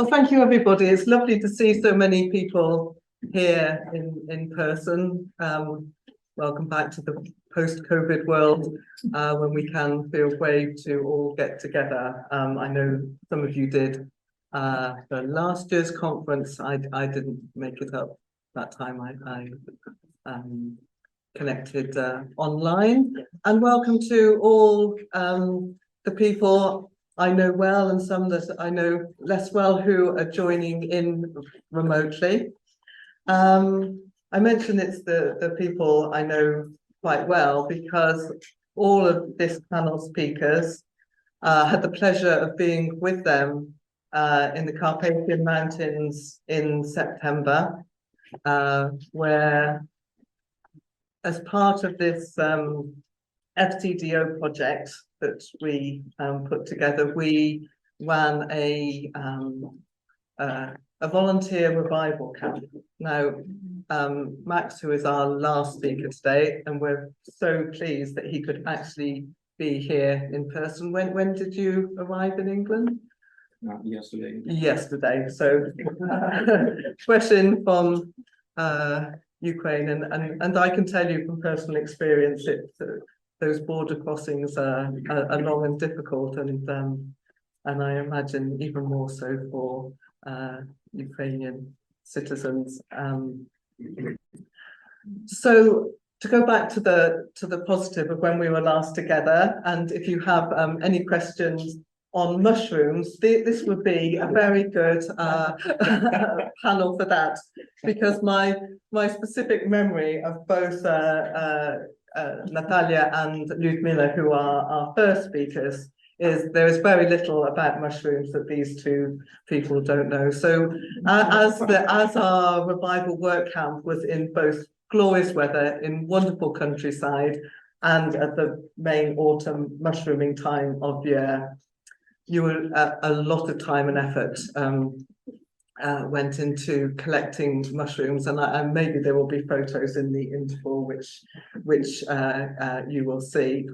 Well, thank you, everybody. It's lovely to see so many people here in person. Welcome back to the post-COVID world, when we can feel brave to all get together. I know some of you did the last year's conference. I didn't make it up that time. I connected online. And welcome to all the people I know well and some that I know less well who are joining in remotely. I mention it's the people I know quite well because all of this panel speakers had the pleasure of being with them in the Carpathian Mountains in September, where as part of this FTDO project that we put together, we ran a volunteer revival camp. Now, Max, who is our last speaker today, and we're so pleased that he could actually be here in person. When did you arrive in England? Yesterday. Yesterday, so fresh in from Ukraine, and I can tell you from personal experience, those border crossings are long and difficult, and I imagine even more so for Ukrainian citizens. So to go back to the positive of when we were last together, and if you have any questions on mushrooms, this would be a very good panel for that, because my specific memory of both Natalia and Lyudmila, who are our first speakers, is there is very little about mushrooms that these two people don't know. So as our revival work camp was in both glorious weather, in wonderful countryside, and at the main autumn mushrooming time of year, a lot of time and effort went into collecting mushrooms, and maybe there will be photos in the interval which you will see.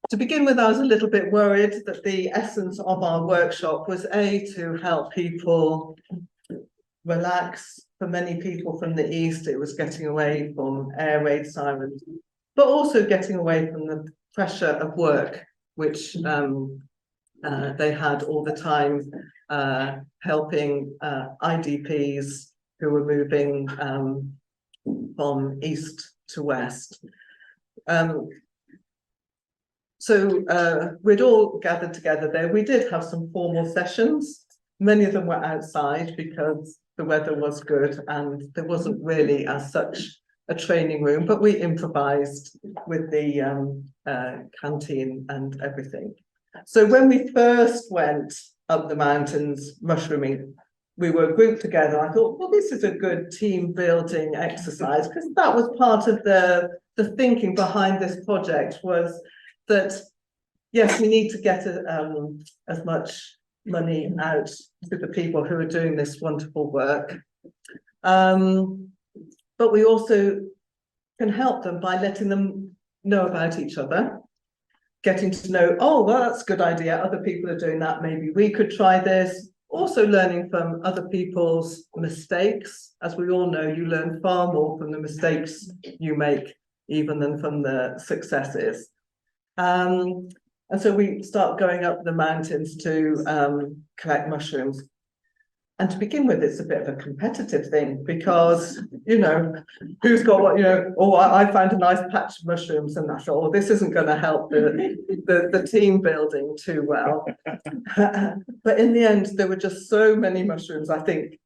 To begin with, I was a little bit worried that the essence of our workshop was to help people relax. For many people from the East, it was getting away from air raid sirens, but also getting away from the pressure of work, which they had all the time, helping IDPs who were moving from east to west. So we'd all gathered together there. We did have some formal sessions. Many of them were outside because the weather was good and there wasn't really as such a training room, but we improvised with the canteen and everything. So when we first went up the mountains mushrooming, we were grouped together. I thought, well, this is a good team building exercise, because that was part of the thinking behind this project, was that, yes, we need to get as much money out to the people who are doing this wonderful work. But we also can help them by letting them know about each other, getting to know, oh, well, that's a good idea. Other people are doing that. Maybe we could try this. Also learning from other people's mistakes. As we all know, you learn far more from the mistakes you make even than from the successes. And so we start going up the mountains to collect mushrooms. And to begin with, it's a bit of a competitive thing because, you know, who's got what, you know, oh, I found a nice patch of mushrooms, and I thought, oh, this isn't going to help the team building too well. But in the end, there were just so many mushrooms. I think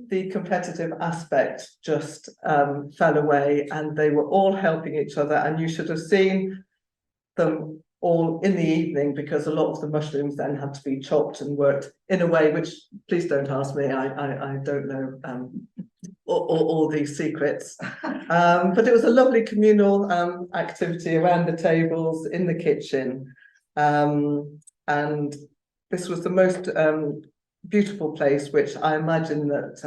the competitive aspect just fell away, and they were all helping each other. And you should have seen them all in the evening, because a lot of the mushrooms then had to be chopped and worked in a way which, please don't ask me, I don't know all these secrets. But it was a lovely communal activity around the tables in the kitchen, and this was the most beautiful place, which I imagine that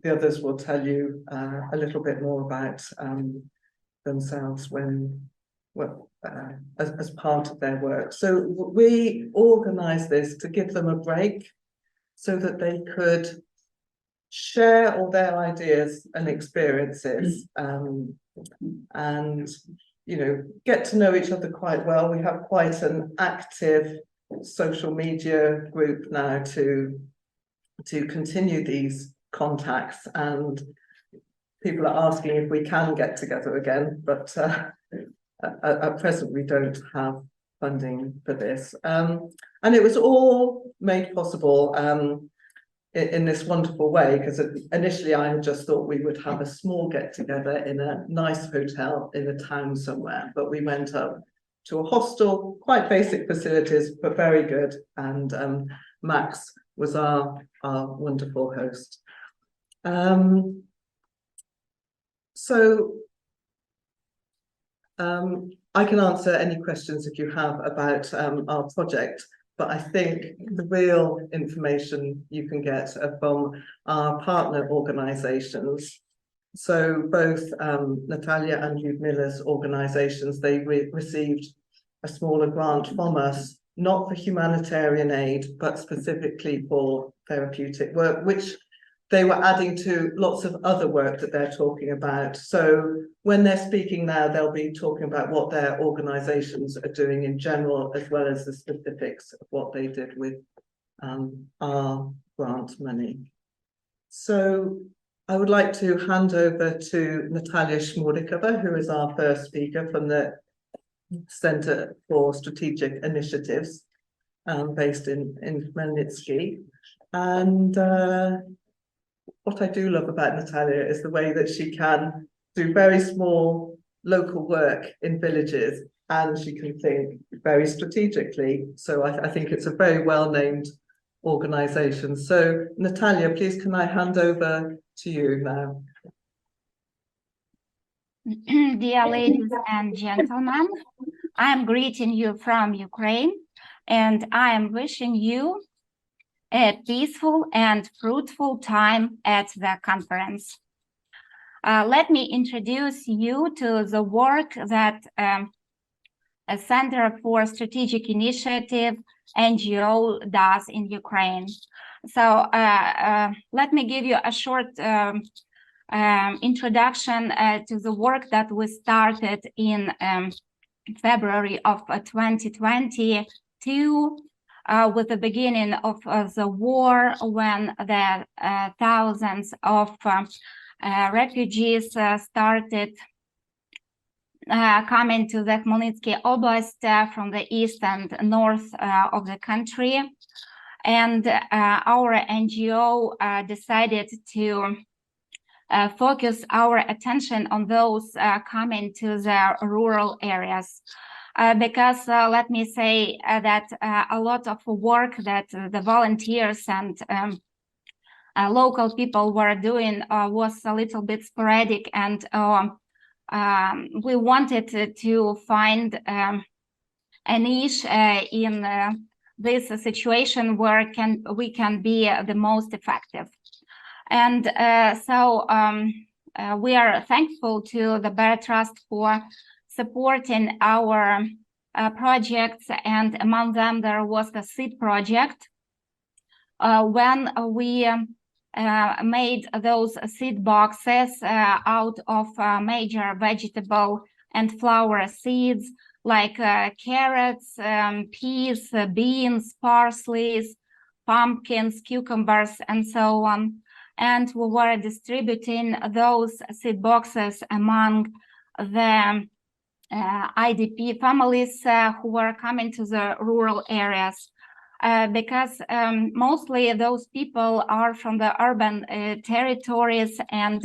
the others will tell you a little bit more about themselves as part of their work. So we organized this to give them a break so that they could share all their ideas and experiences, and get to know each other quite well. We have quite an active social media group now to continue these contacts, and people are asking if we can get together again, but at present we don't have funding for this. And it was all made possible in this wonderful way, because initially I just thought we would have a small get-together in a nice hotel in a town somewhere, but we went up to a hostel, quite basic facilities, but very good, and Max was our wonderful host. So I can answer any questions if you have about our project, but I think the real information you can get are from our partner organisations. So both Natalia and Lyudmila's organisations, they received a smaller grant from us, not for humanitarian aid, but specifically for therapeutic work, which they were adding to lots of other work that they're talking about. So when they're speaking now, they'll be talking about what their organisations are doing in general, as well as the specifics of what they did with our grant money. So I would like to hand over to Natalia Shmurikova, who is our first speaker from the Centre for Strategic Initiatives, based in Khmelnytsky. And what I do love about Natalia is the way that she can do very small local work in villages, and she can think very strategically. So I think it's a very well-named organisation. So Natalia, please can I hand over to you now? Dear ladies and gentlemen, I am greeting you from Ukraine, and I am wishing you a peaceful and fruitful time at the conference. Let me introduce you to the work that a Center for Strategic Initiative NGO does in Ukraine. So let me give you a short introduction to the work that we started in February of 2022 with the beginning of the war, when the thousands of refugees started coming to the Khmelnytsky Oblast from the east and north of the country. And our NGO decided to focus our attention on those coming to the rural areas. Because let me say that a lot of work that the volunteers and local people were doing was a little bit sporadic, and we wanted to find a niche in this situation where we can be the most effective. And so we are thankful to the BEARR Trust for supporting our projects, and among them there was the seed project. When we made those seed boxes out of major vegetable and flower seeds like carrots, peas, beans, parsley, pumpkins, cucumbers, and so on. And we were distributing those seed boxes among the IDP families who were coming to the rural areas, because mostly those people are from the urban territories, and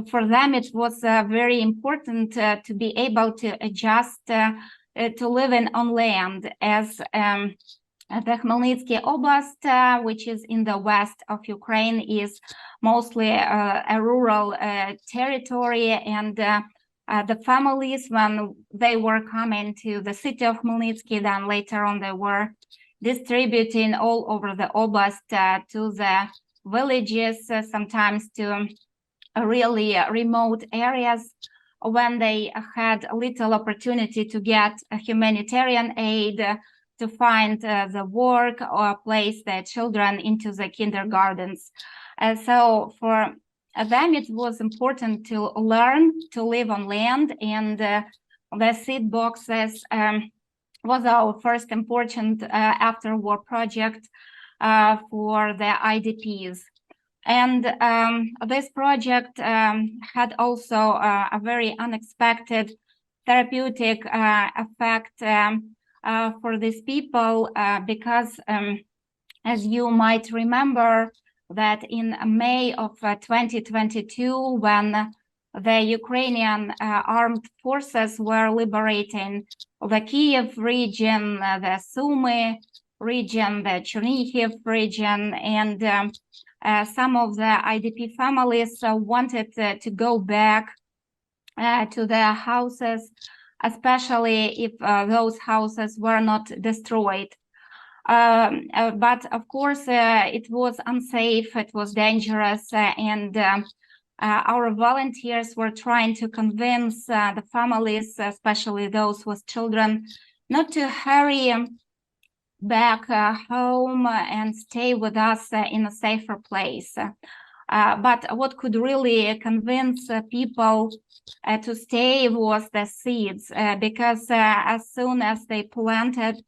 for them it was very important to be able to adjust to living on land, as the Khmelnytsky Oblast, which is in the west of Ukraine, is mostly a rural territory, and the families, when they were coming to the city of Khmelnytsky, then later on they were distributing all over the oblast to the villages, sometimes to really remote areas, when they had little opportunity to get a humanitarian aid, to find the work or place their children into the kindergartens. So for them, it was important to learn to live on land, and the seed boxes was our first important after-war project for the IDPs. And this project had also a very unexpected therapeutic effect for these people because, as you might remember, that in May of 2022, when the Ukrainian armed forces were liberating the Kyiv region, the Sumy region, the Chernihiv region, and some of the IDP families wanted to go back to their houses, especially if those houses were not destroyed. But of course, it was unsafe, it was dangerous, and our volunteers were trying to convince the families, especially those with children, not to hurry back home and stay with us in a safer place. But what could really convince people to stay was the seeds, because as soon as they planted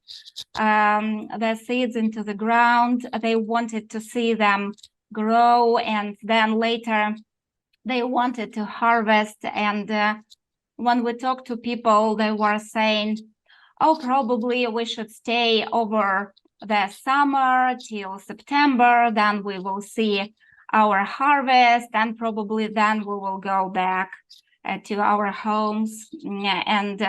the seeds into the ground, they wanted to see them grow, and then later they wanted to harvest. And when we talked to people, they were saying, oh, probably we should stay over the summer till September, then we will see our harvest, and probably then we will go back to our homes. And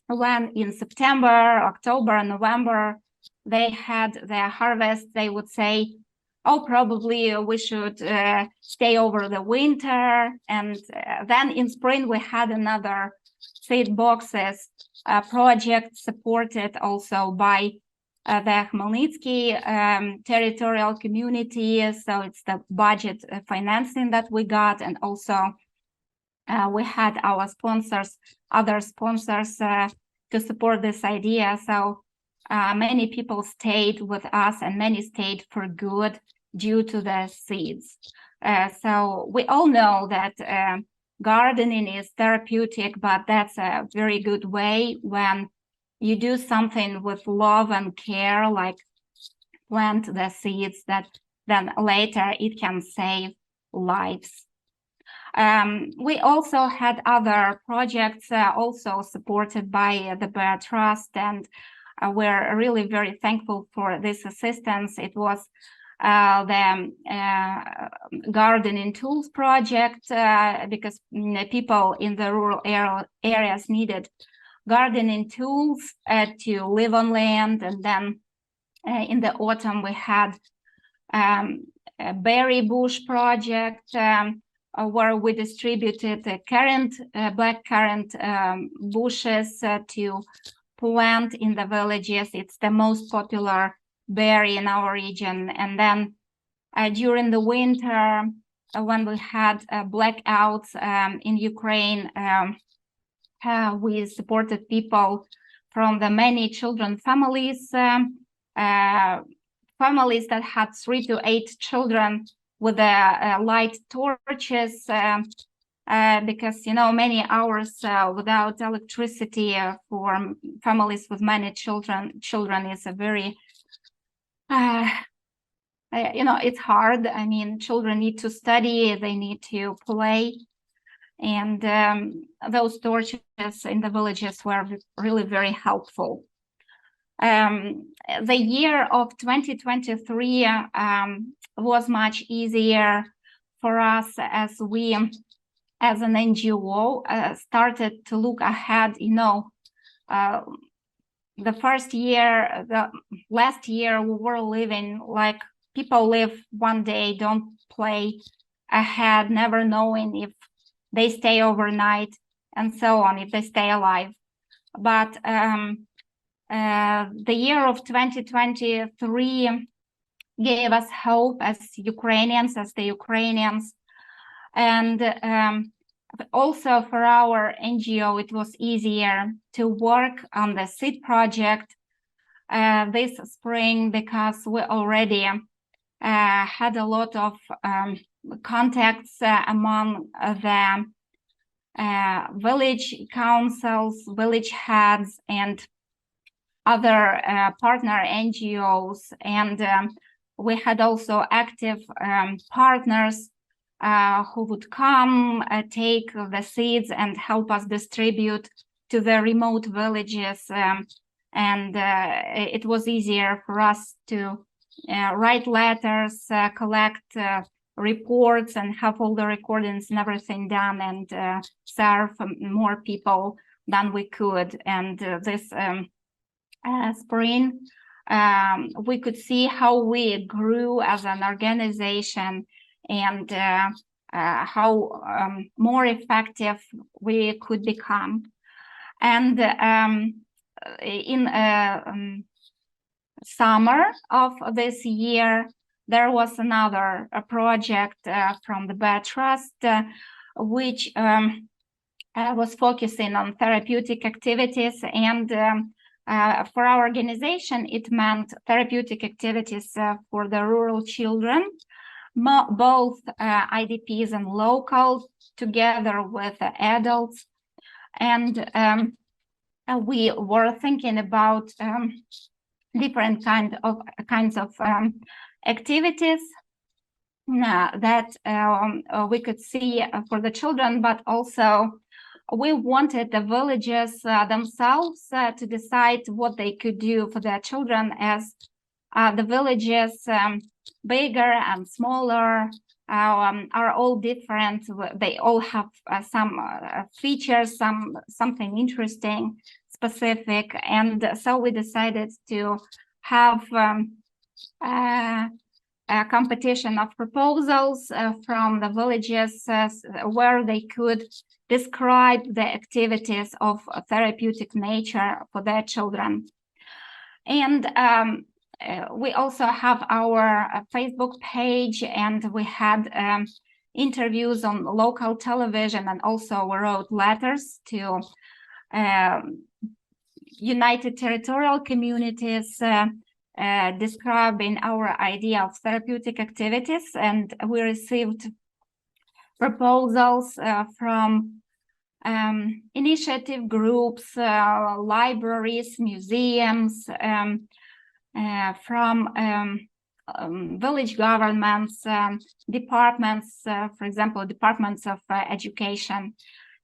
when in September, October, November, they had their harvest, they would say, oh, probably we should stay over the winter. And then in spring, we had another seed boxes project supported also by the Khmelnytsky territorial community. So it's the budget financing that we got. And also we had our sponsors, other sponsors to support this idea. So many people stayed with us, and many stayed for good due to the seeds. So we all know that gardening is therapeutic, but that's a very good way when you do something with love and care, like plant the seeds, that then later it can save lives. We also had other projects also supported by the BEARR Trust, and we're really very thankful for this assistance. It was the gardening tools project, because people in the rural areas needed gardening tools to live on land. And then in the autumn we had a berry bush project where we distributed the black currant bushes to plant in the villages. It's the most popular berry in our region. And then during the winter, when we had blackouts in Ukraine, we supported people from the many children families, families that had 3 to 8 children, with light torches, because many hours without electricity for families with many children is a very it's hard. I mean, children need to study, they need to play, and those torches in the villages were really very helpful. The year of 2023 was much easier for us, as we, as an NGO, started to look ahead. The last year we were living like people live one day, don't play ahead, never knowing if they stay overnight and so on, if they stay alive. But the year of 2023 gave us hope as Ukrainians, and also for our NGO, it was easier to work on the seed project this spring because we already had a lot of contacts among the village councils, village heads, and other partner NGOs. And we had also active partners who would come, take the seeds and help us distribute to the remote villages. And it was easier for us to write letters, collect reports, and have all the recordings and everything done, and serve more people than we could. And this spring, we could see how we grew as an organization, and how more effective we could become. And in summer of this year, there was another project from the BEARR Trust, which was focusing on therapeutic activities. And for our organization, it meant therapeutic activities for the rural children, both IDPs and local, together with adults. And we were thinking about different kinds of activities that we could see for the children, but also we wanted the villages themselves to decide what they could do for their children, as the villages, bigger and smaller, are all different. They all have some features, something interesting, specific. And so we decided to have a competition of proposals from the villages where they could describe the activities of a therapeutic nature for their children. And we also have our Facebook page, and we had interviews on local television, and also we wrote letters to United Territorial Communities describing our idea of therapeutic activities. And we received proposals from initiative groups, libraries, museums, from village governments, departments, for example, departments of education,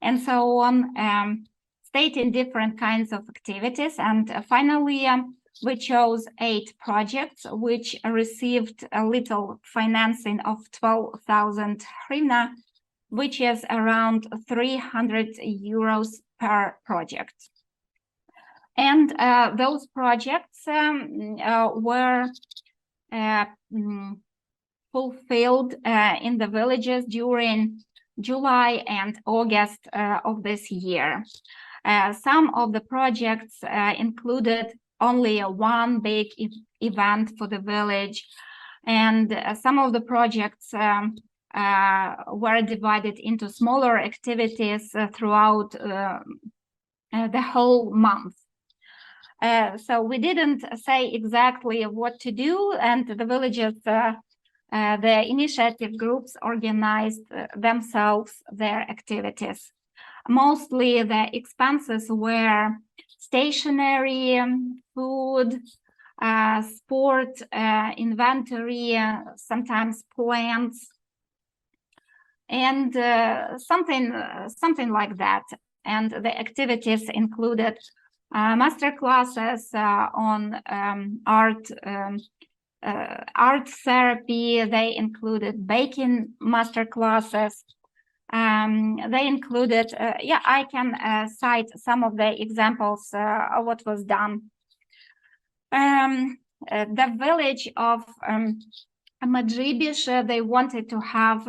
and so on, stating different kinds of activities. And finally, we chose 8 projects which received a little financing of 12,000 hryvnia, which is around 300 euros per project. And those projects were fulfilled in the villages during July and August of this year. Some of the projects included only one big event for the village, and some of the projects were divided into smaller activities throughout the whole month. So we didn't say exactly what to do, and the villages, the initiative groups organized themselves their activities. Mostly the expenses were stationery, food, sport, inventory, sometimes plants, and something like that. And the activities included master classes on art therapy. They included baking master classes. They included, I can cite some of the examples of what was done. The village of Madribish, they wanted to have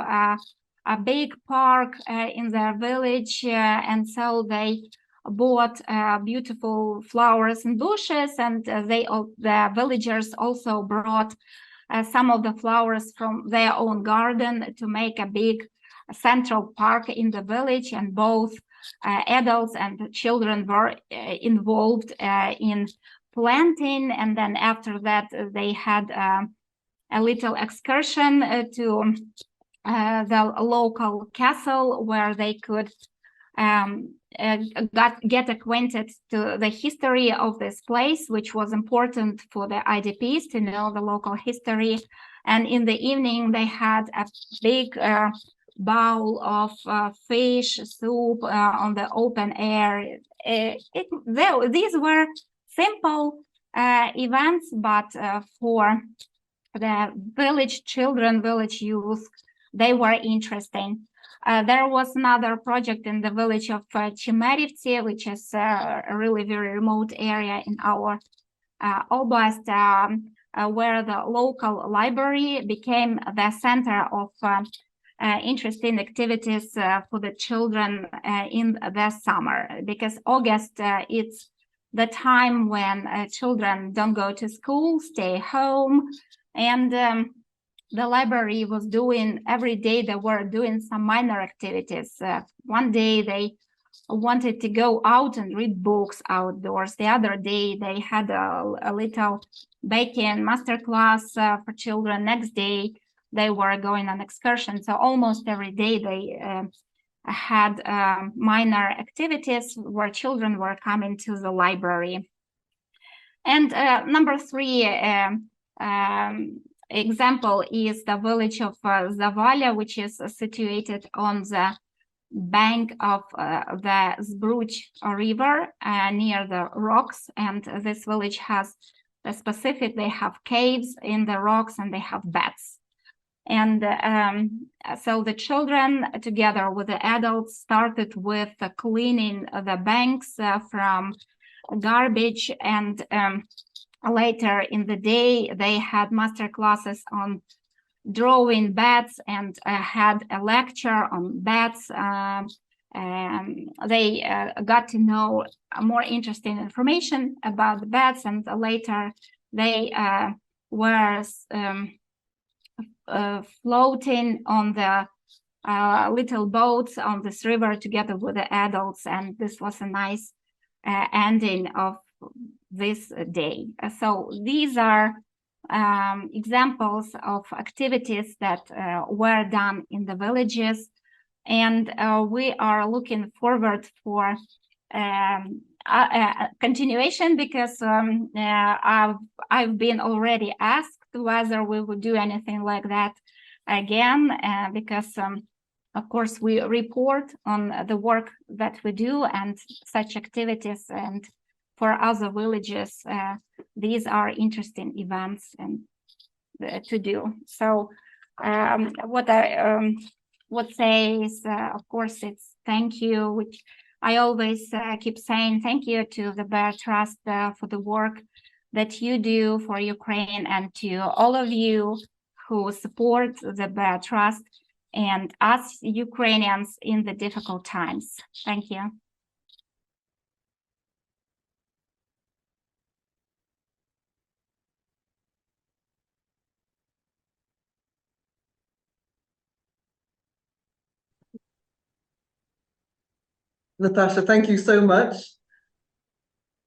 a big park in their village, and so they bought beautiful flowers and bushes, and the villagers also brought some of the flowers from their own garden to make a big central park in the village. And both adults and children were involved in planting, and then after that they had a little excursion to the local castle where they could get acquainted to the history of this place, which was important for the IDPs to know the local history. And in the evening, they had a big bowl of fish soup on the open air. These were simple events, but for the village children, village youth, they were interesting. There was another project in the village of Chimeriivtsi, which is a really very remote area in our oblast, where the local library became the center of interesting activities for the children in the summer, because August, it's the time when children don't go to school, stay home, and the library was doing, every day they were doing some minor activities. One day they wanted to go out and read books outdoors. The other day they had a little baking masterclass for children. Next day they were going on excursion. So almost every day they had minor activities where children were coming to the library. And number 3 example is the village of Zavalya, which is situated on the bank of the Zbruch River near the rocks. And this village has a specific, they have caves in the rocks and they have bats. And so the children, together with the adults, started with cleaning the banks from garbage, and later in the day they had master classes on drawing bats and had a lecture on bats. They got to know more interesting information about the bats, and later they were floating on the little boats on this river together with the adults, and this was a nice ending of this day. So these are examples of activities that were done in the villages, and we are looking forward for continuation, because I've been already asked whether we would do anything like that again, because of course we report on the work that we do and such activities, and for other villages these are interesting events and to do. So what I would say is of course it's thank you, which I always keep saying thank you to the BEARR Trust for the work that you do for Ukraine, and to all of you who support the BEARR Trust and us Ukrainians in the difficult times. Thank you. Natasha, thank you so much.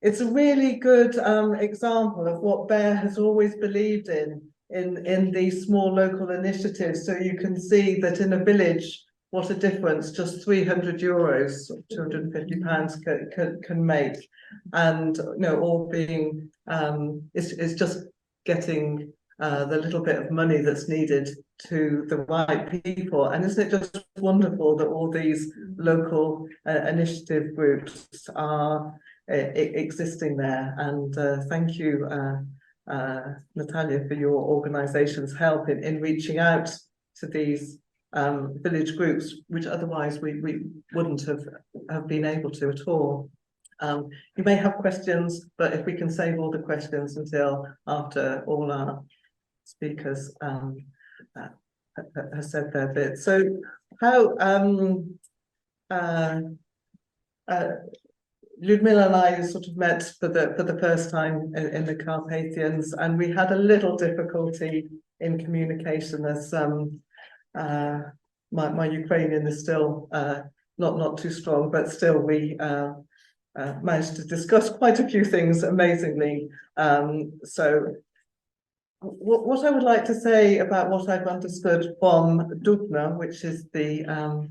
It's a really good example of what BEARR has always believed in these small local initiatives. So you can see that in a village, what a difference just €300, £250 can make. And all being it's just getting the little bit of money that's needed to the right people. And isn't it just wonderful that all these local initiative groups are existing there? And thank you, Natalia, for your organization's help in reaching out to these village groups, which otherwise we wouldn't have been able to at all. You may have questions, but if we can save all the questions until after all our speakers have said their bit. So how Lyudmila and I sort of met for the first time in the Carpathians, and we had a little difficulty in communication, as my Ukrainian is still not too strong, but still we managed to discuss quite a few things amazingly. So what I would like to say about what I've understood from Dubna, which is the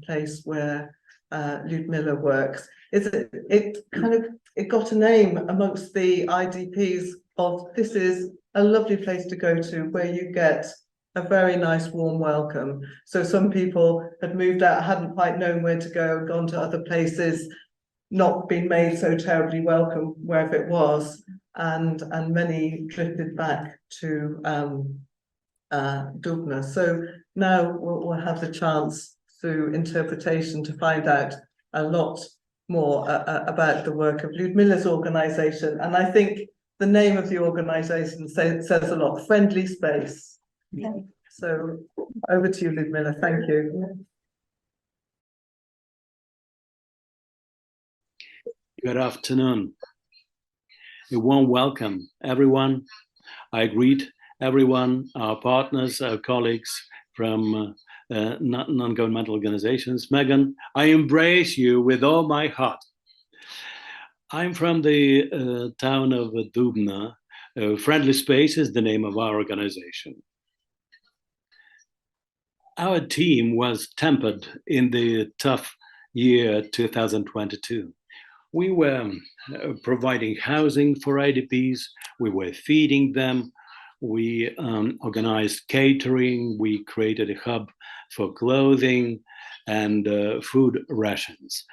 place where Lyudmila works, is it got a name amongst the IDPs of this is a lovely place to go to where you get a very nice warm welcome. So some people had moved out, hadn't quite known where to go, gone to other places, not been made so terribly welcome wherever it was, and many drifted back to Dubna. So now we'll have the chance through interpretation to find out a lot more about the work of Lyudmila's organization. And I think the name of the organization says a lot, Friendly Space. Yeah. So over to you, Lyudmila. Thank you. Good afternoon. A warm welcome, everyone. I greet everyone, our partners, our colleagues from non-governmental organizations. Megan, I embrace you with all my heart. I'm from the town of Dubna. Friendly Space is the name of our organization. Our team was tempered in the tough year 2022. We were providing housing for IDPs, we were feeding them, we organized catering, we created a hub for clothing and food rations.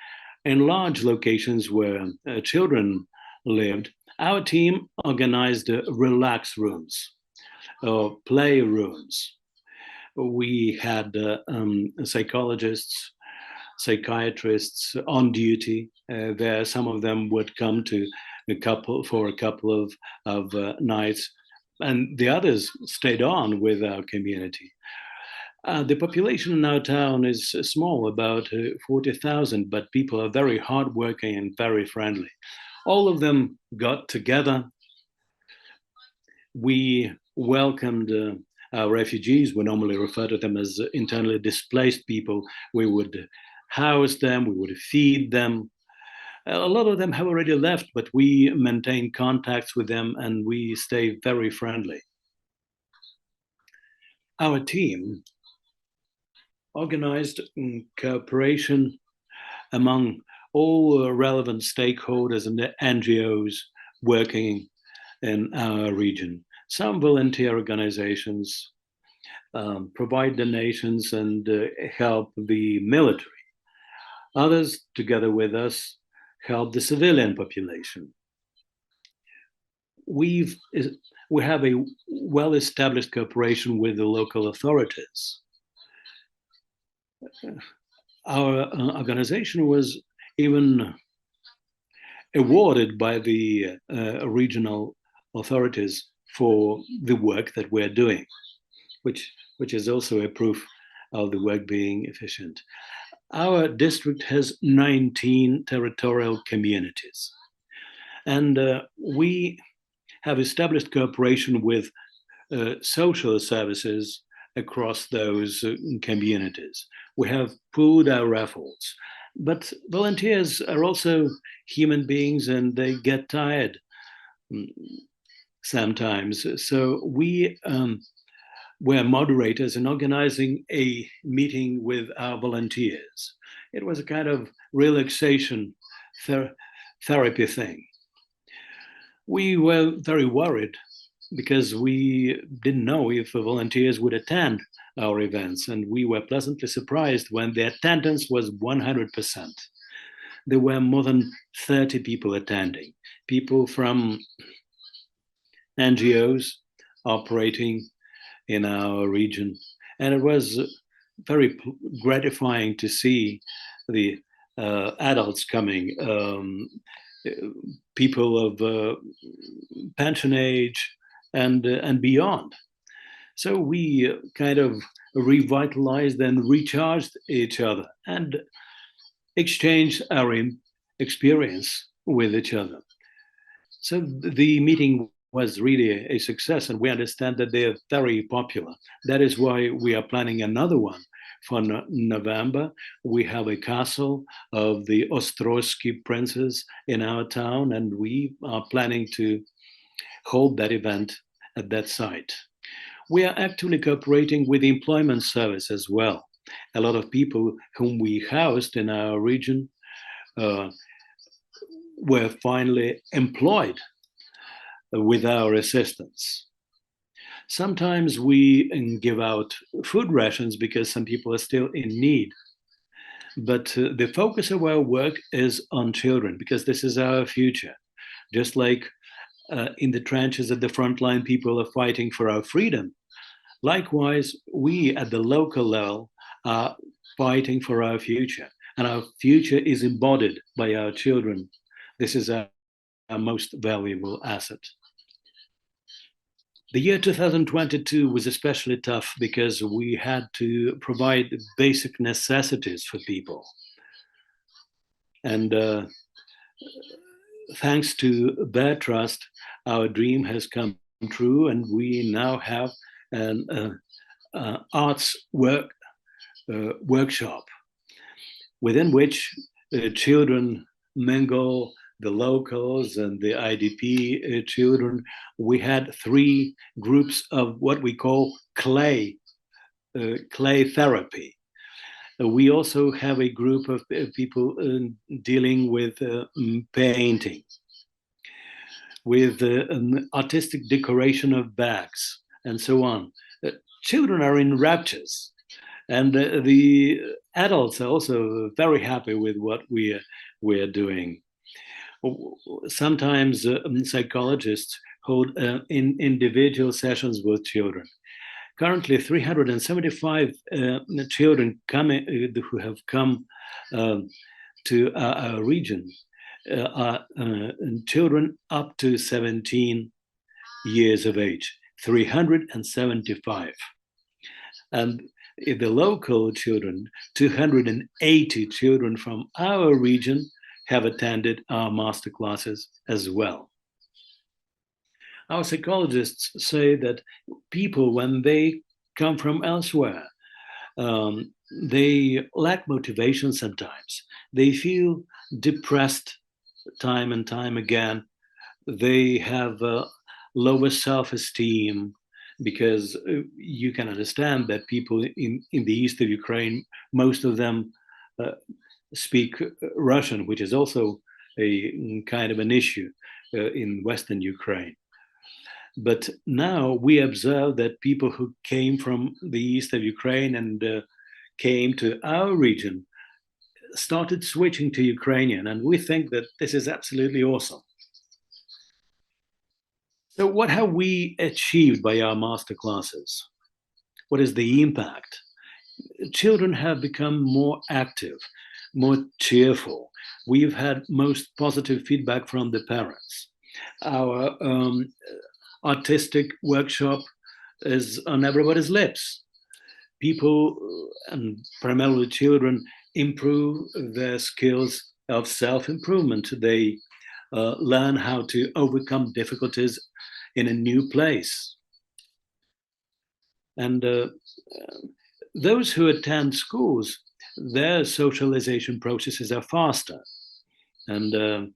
In large locations where children lived, our team organized relax rooms, play rooms. We had psychologists, psychiatrists on duty there. Some of them would come to for a couple of nights, and the others stayed on with our community. The population in our town is small, about 40,000, but people are very hardworking and very friendly. All of them got together. We welcomed our refugees. We normally refer to them as internally displaced people. We would house them, we would feed them. A lot of them have already left, but we maintain contacts with them and we stay very friendly. Our team organized cooperation among all relevant stakeholders and the NGOs working in our region. Some volunteer organizations provide donations and help the military. Others, together with us, help the civilian population. We have a well-established cooperation with the local authorities. Our organization was even awarded by the regional authorities for the work that we're doing, which is also a proof of the work being efficient. Our district has 19 territorial communities, and we have established cooperation with social services across those communities. We have pooled our efforts, but volunteers are also human beings and they get tired sometimes. So we were moderators in organizing a meeting with our volunteers. It was a kind of relaxation therapy thing. We were very worried because we didn't know if the volunteers would attend our events, and we were pleasantly surprised when the attendance was 100%. There were more than 30 people attending, people from NGOs operating in our region. And it was very gratifying to see the adults coming, people of pension age and beyond. So we kind of revitalized and recharged each other and exchanged our experience with each other. So the meeting was really a success, and we understand that they are very popular. That is why we are planning another one for November. We have a castle of the Ostrozhky princes in our town, and we are planning to hold that event at that site. We are actively cooperating with the employment service as well. A lot of people whom we housed in our region were finally employed with our assistance. Sometimes we give out food rations because some people are still in need. But the focus of our work is on children, because this is our future. Just like in the trenches at the front line, people are fighting for our freedom. Likewise, we at the local level are fighting for our future, and our future is embodied by our children. This is our most valuable asset. The year 2022 was especially tough because we had to provide basic necessities for people. And thanks to BEARR Trust, our dream has come true, and we now have an arts workshop within which children mingle, the locals and the IDP children. We had 3 groups of what we call clay therapy. We also have a group of people dealing with painting, with artistic decoration of bags, and so on. Children are in raptures, and the adults are also very happy with what we are doing. Sometimes psychologists hold individual sessions with children. Currently, 375 children who have come to our region are children up to 17 years of age, 375. And the local children, 280 children from our region have attended our master classes as well. Our psychologists say that people, when they come from elsewhere, they lack motivation sometimes. They feel depressed time and time again. They have lower self-esteem, because you can understand that people in the east of Ukraine, most of them speak Russian, which is also a kind of an issue in Western Ukraine. But now we observe that people who came from the east of Ukraine and came to our region started switching to Ukrainian, and we think that this is absolutely awesome. So what have we achieved by our master classes? What is the impact? Children have become more active, more cheerful. We've had most positive feedback from the parents. Our artistic workshop is on everybody's lips. People, and primarily children, improve their skills of self-improvement. They learn how to overcome difficulties in a new place. And those who attend schools, their socialization processes are faster. And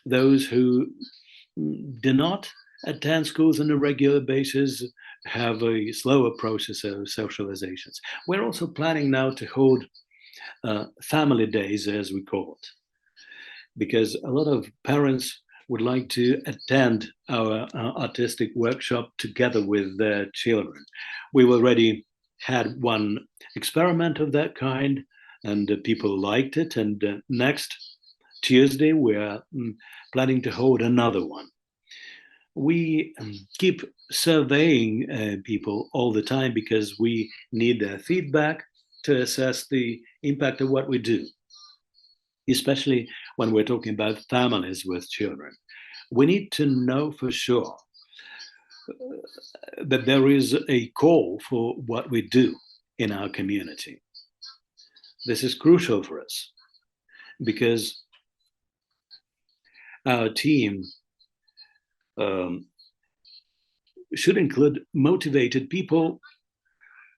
those who do not attend schools on a regular basis have a slower process of socializations. We're also planning now to hold family days, as we call it, because a lot of parents would like to attend our artistic workshop together with their children. We've already had one experiment of that kind, and people liked it. And next Tuesday, we're planning to hold another one. We keep surveying people all the time because we need their feedback to assess the impact of what we do, especially when we're talking about families with children. We need to know for sure that there is a call for what we do in our community. This is crucial for us because our team should include motivated people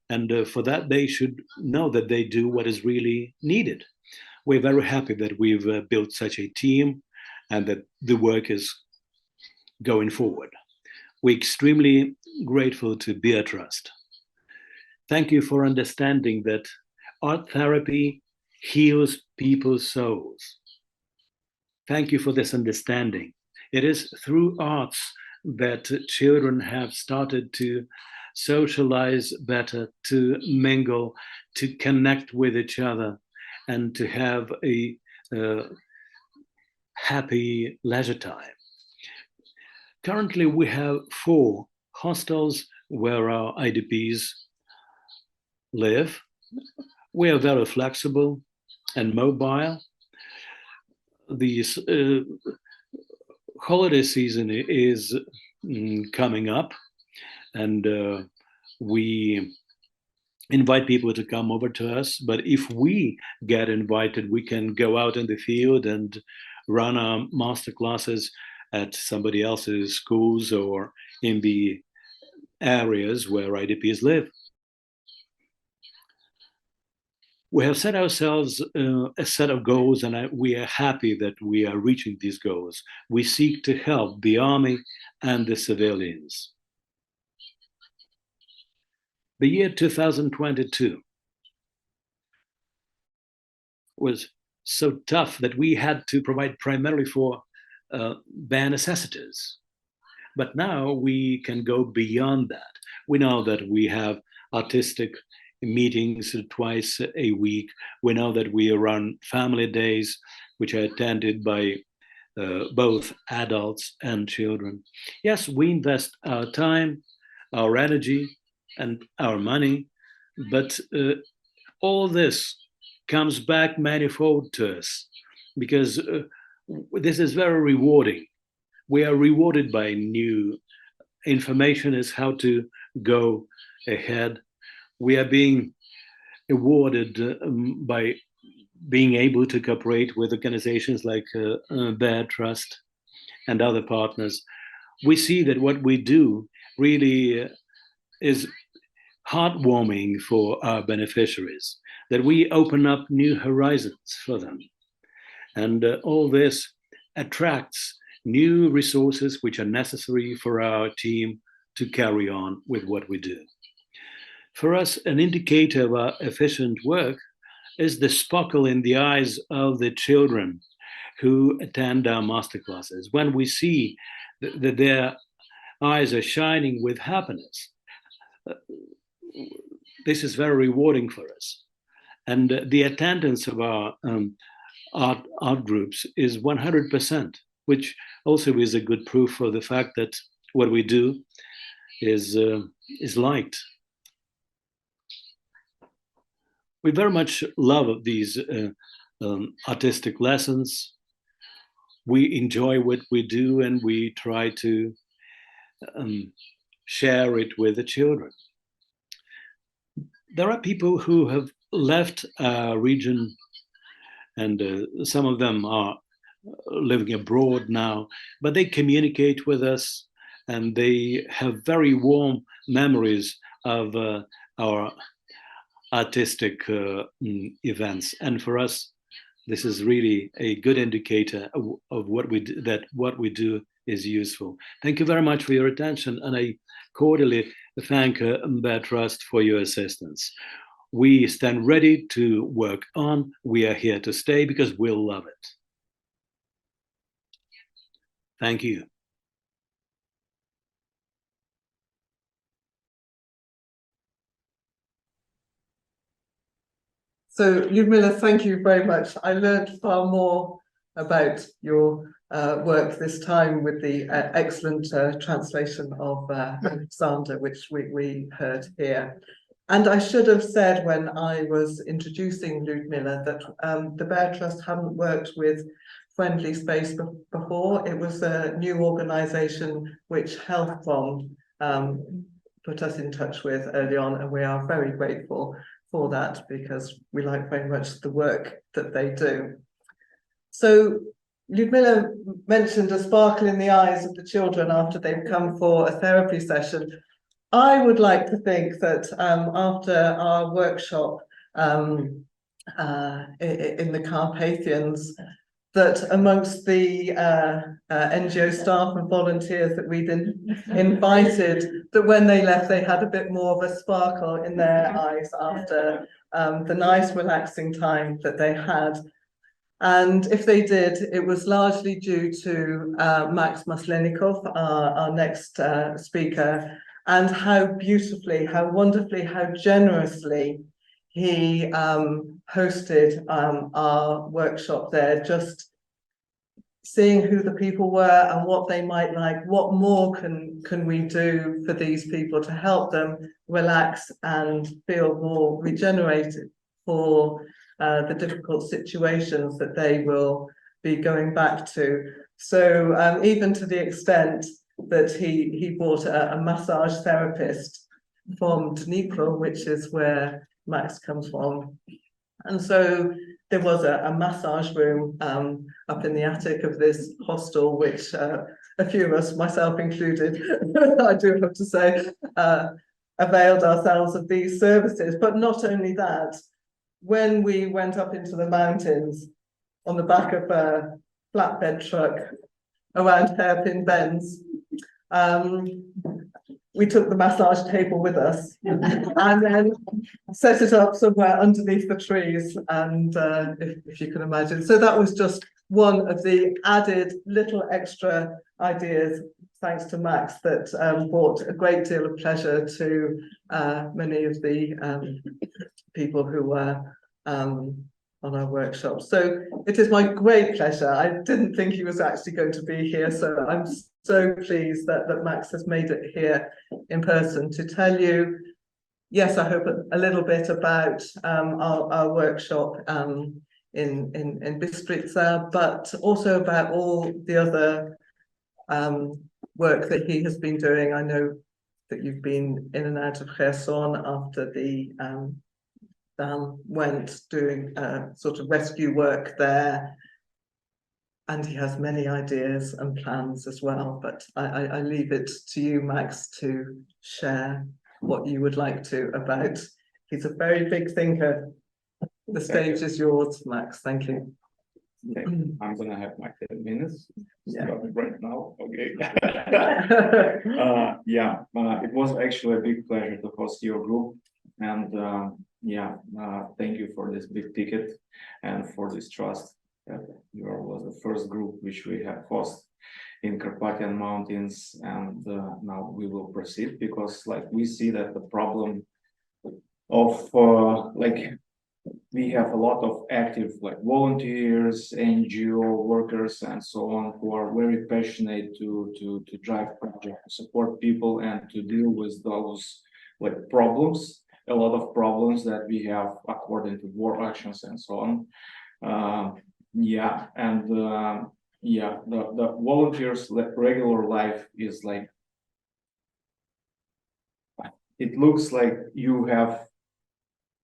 And for that, they should know that they do what is really needed. We're very happy that we've built such a team and that the work is going forward. We're extremely grateful to BEARR Trust. Thank you for understanding that art therapy heals people's souls. Thank you for this understanding. It is through arts that children have started to socialize better, to mingle, to connect with each other, and to have a happy leisure time. Currently, we have 4 hostels where our IDPs live. We are very flexible and mobile. The holiday season is coming up, and we invite people to come over to us. But if we get invited, we can go out in the field and run our master classes at somebody else's schools or in the areas where IDPs live. We have set ourselves a set of goals, and we are happy that we are reaching these goals. We seek to help the army and the civilians. The year 2022 was so tough that we had to provide primarily for bare necessities. But now we can go beyond that. We know that we have artistic meetings twice a week. We know that we run family days, which are attended by both adults and children. Yes, we invest our time, our energy, and our money, but all this comes back manifold to us, because this is very rewarding. We are rewarded by new information as how to go ahead. We are being awarded by being able to cooperate with organizations like BEARR Trust and other partners. We see that what we do really is heartwarming for our beneficiaries, that we open up new horizons for them. And all this attracts new resources which are necessary for our team to carry on with what we do. For us, an indicator of our efficient work is the sparkle in the eyes of the children who attend our masterclasses. When we see that their eyes are shining with happiness, this is very rewarding for us. And the attendance of our art groups is 100%, which also is a good proof for the fact that what we do is liked. We very much love these artistic lessons. We enjoy what we do, and we try to share it with the children. There are people who have left our region, and some of them are living abroad now, but they communicate with us, and they have very warm memories of our artistic events. And for us, this is really a good indicator of what we do, that what we do is useful. Thank you very much for your attention, and I cordially thank BEARR Trust for your assistance. We stand ready to work on. We are here to stay because we'll love it. Thank you. So, Lyudmila, thank you very much. I learned far more about your work this time with the excellent translation of Alexander, which we heard here. And I should have said when I was introducing Lyudmila that the BEARR Trust hadn't worked with Friendly Space before. It was a new organization which HealthFront put us in touch with early on, and we are very grateful for that because we like very much the work that they do. So Lyudmila mentioned a sparkle in the eyes of the children after they've come for a therapy session. I would like to think that after our workshop in the Carpathians, that amongst the NGO staff and volunteers that we'd invited, that when they left, they had a bit more of a sparkle in their eyes after the nice, relaxing time that they had. And if they did, it was largely due to Max Maslenikov, our next speaker, and how beautifully, how wonderfully, how generously he hosted our workshop there, just seeing who the people were and what they might like. What more can we do for these people to help them relax and feel more regenerated for the difficult situations that they will be going back to. So even to the extent that he brought a massage therapist from Dnipro, which is where Max comes from. And so there was a massage room up in the attic of this hostel, which a few of us, myself included, I do have to say, availed ourselves of these services. But not only that, when we went up into the mountains on the back of a flatbed truck around hairpin bends, we took the massage table with us and then set it up somewhere underneath the trees, and if you can imagine. So that was just one of the added little extra ideas, thanks to Max, that brought a great deal of pleasure to many of the people who were on our workshop. So it is my great pleasure. I didn't think he was actually going to be here, so I'm so pleased that Max has made it here in person to tell you, yes, I hope a little bit about our workshop in Bystrica, but also about all the other work that he has been doing. I know that you've been in and out of Kherson after the dam went, doing sort of rescue work there. And he has many ideas and plans as well, but I leave it to you, Max, to share what you would like to about. He's a very big thinker. The stage is yours, Max. Thank you. Okay, I'm gonna have my 10 minutes. Yeah. Right now, okay. It was actually a big pleasure to host your group, and thank you for this big ticket and for this trust. BEARR was the first group which we have hosted in Carpathian Mountains, and now we will proceed, because we see that the problem of we have a lot of active volunteers, NGO workers, and so on, who are very passionate to drive projects, to support people, and to deal with those problems, a lot of problems that we have according to war actions and so on. The volunteers' regular life is it looks like you have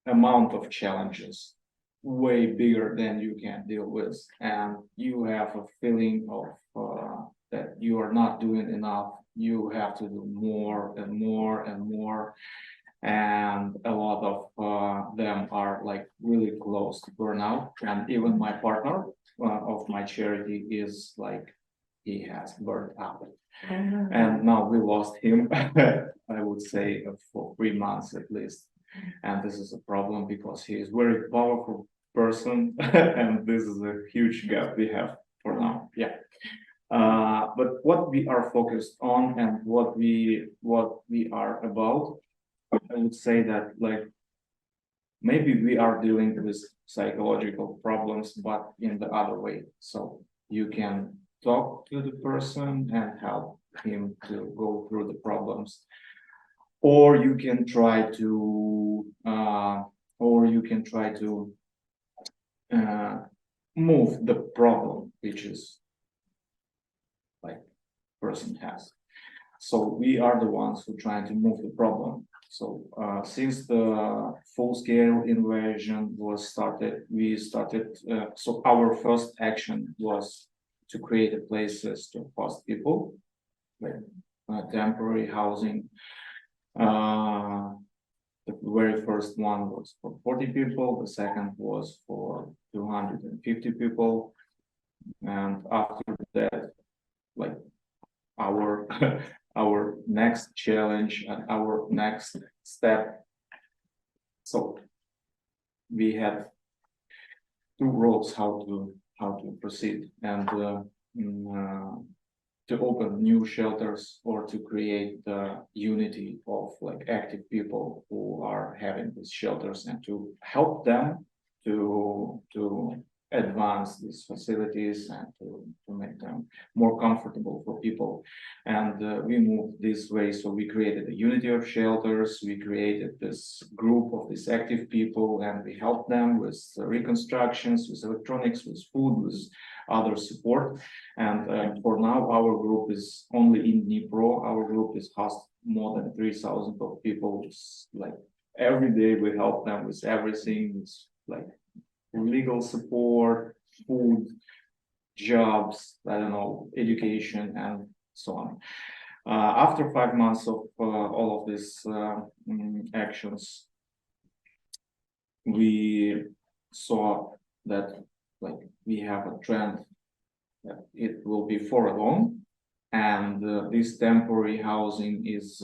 amount of challenges way bigger than you can deal with, and you have a feeling of that you are not doing enough. You have to do more and more and more, and a lot of them are really close to burnout. And even my partner of my charity is he has burned out. And now we lost him, I would say, for 3 months at least. And this is a problem because he is a very powerful person, and this is a huge gap we have for now. But what we are focused on and what we are about, I would say that maybe we are dealing with psychological problems, but in the other way. So you can talk to the person and help him to go through the problems, or you can try to move the problem which is person has. So we are the ones who try to move the problem. So since the full-scale invasion was started, so our first action was to create places to host people, temporary housing. The very first one was for 40 people, the second was for 250 people. And after that, like our our next challenge and our next step. So we had two roads how to proceed, and to open new shelters or to create the unity of like active people who are having these shelters, and to help them to advance these facilities and to make them more comfortable for people. And we moved this way. So we created a unity of shelters. We created this group of these active people, and we helped them with reconstructions, with electronics, with food, with other support. And for now, our group is only in Dnipro. Our group is host more than 3,000 of people. It's like every day we help them with everything. It's like legal support, food, jobs, I don't know, education, and so on. After 5 months of all of these actions, we saw that like we have a trend that it will be for long, and this temporary housing is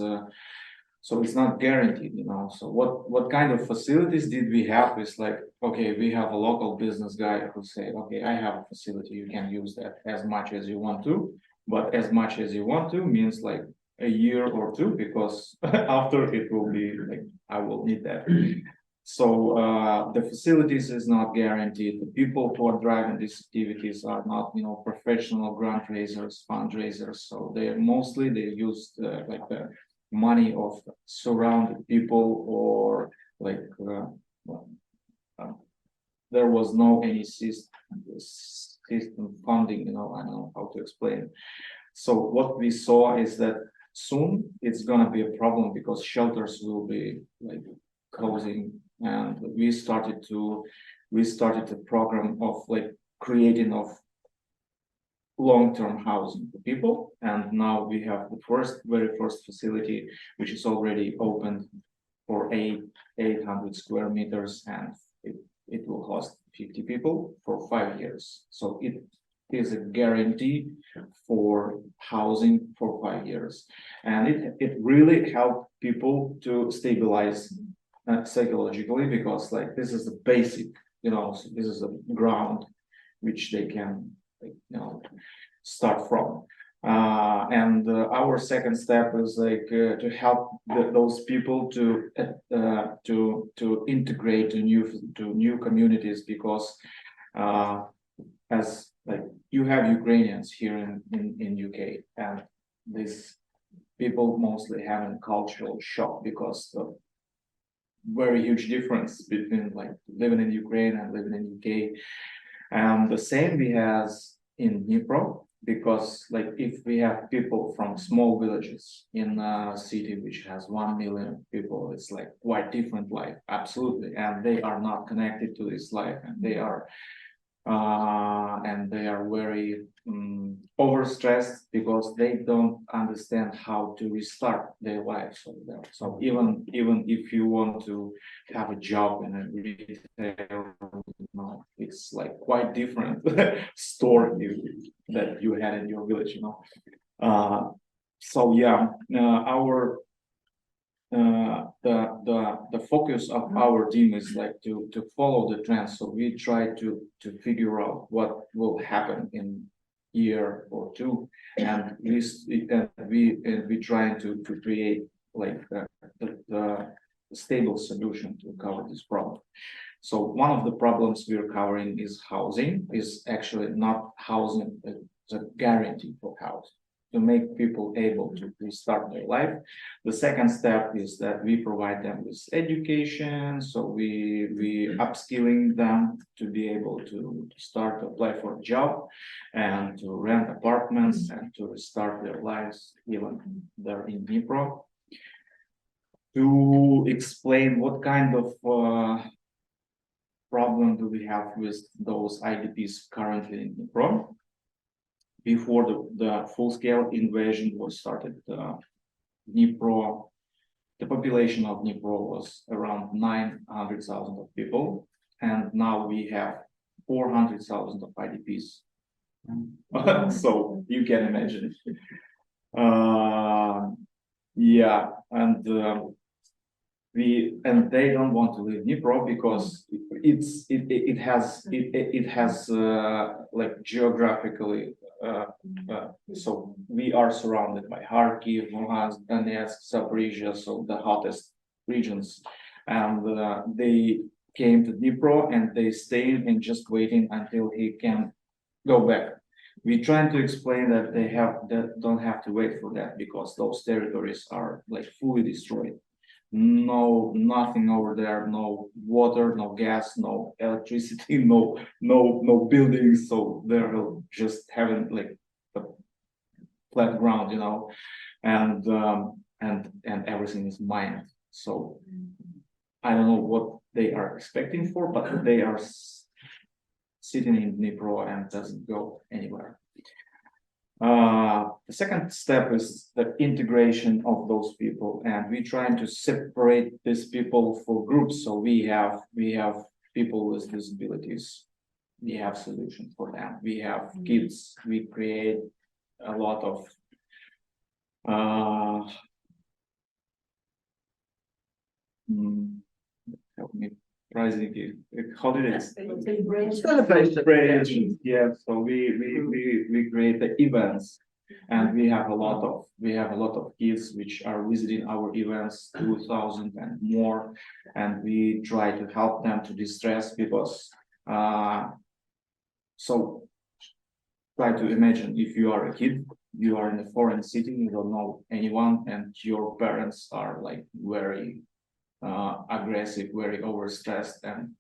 so it's not guaranteed, you know. So what kind of facilities did we have? Is like, okay, we have a local business guy who said, okay, I have a facility, you can use that as much as you want to, but as much as you want to means like a year or two, because after it will be like I will need that. So the facilities is not guaranteed. The people who are driving these activities are not, you know, professional grant raisers, fundraisers. So they use like the money of surrounded people, or like there was no any system funding, you know. I don't know how to explain it. So what we saw is that soon it's gonna be a problem, because shelters will be like closing, and we started a program of like creating of long-term housing for people. And now we have the very first facility, which is already opened for 800 square meters, and it will host 50 people for 5 years. So it is a guarantee for housing for 5 years, and it really helped people to stabilize psychologically, because like this is the basic, you know, so this is a ground which they can, like, you know, start from. And our second step is like to help those people to integrate to new communities, because as like you have Ukrainians here in UK, and these people mostly having cultural shock because of very huge difference between like living in Ukraine and living in UK. And the same we have in Dnipro, because like if we have people from small villages in a city which has 1 million people, it's like quite different life, absolutely, and they are not connected to this life, and they are very overstressed, because they don't understand how to restart their lives over there. So even if you want to have a job in a retail, you know, it's like quite different store that you had in your village, you know. So yeah, our the focus of our team is like to follow the trends. So we try to figure out what will happen in year or two, and we try to create like the stable solution to cover this problem. So one of the problems we're covering is housing. Is actually not housing, it's a guarantee for housing, to make people able to restart their life. The second step is that we provide them with education. So we upskilling them to be able to start to apply for a job and to rent apartments and to restart their lives even they're in Dnipro. To explain what kind of problem do we have with those IDPs currently in Dnipro. Before the full-scale invasion was started, Dnipro the population of Dnipro was around 900,000 of people, and now we have 400,000 of IDPs. So you can imagine. Yeah, and they don't want to leave Dnipro because it has like geographically. So we are surrounded by Kharkiv, Luhansk, Donetsk, Zaporizhia, so the hottest regions, and they came to Dnipro and they stayed and just waiting until he can go back. We trying to explain that they don't have to wait for that because those territories are like fully destroyed. Nothing over there, no water, no gas, no electricity, no buildings. So they're just having like a flat ground, and everything is mined. So I don't know what they are expecting for, but they are sitting in Dnipro and doesn't go anywhere. The second step is the integration of those people, and we're trying to separate these people for groups. So we have people with disabilities. We have solutions for them. We have kids. We create a lot of help me. Rising holidays, celebrations. Yeah, so we create the events, and we have a lot of kids which are visiting our events, 2,000 and more, and we try to help them to distress because so try to imagine if you are a kid, you are in a foreign city, you don't know anyone, and your parents are like very aggressive, very overstressed, and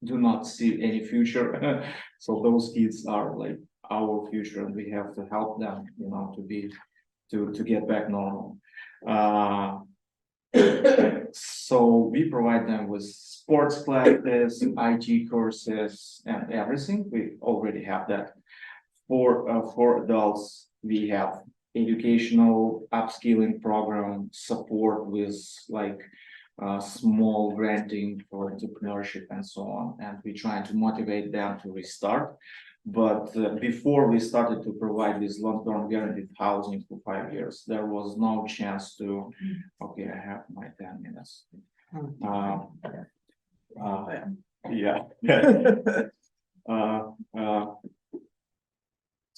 do not see any future. So those kids are like our future, and we have to help them, to get back normal. So we provide them with sports classes, IT courses, and everything. We already have that. For adults, we have educational upskilling program, support with like small granting for entrepreneurship and so on, and we trying to motivate them to restart. But before we started to provide this long-term guaranteed housing for 5 years, there was no chance to. Okay, I have my 10 minutes.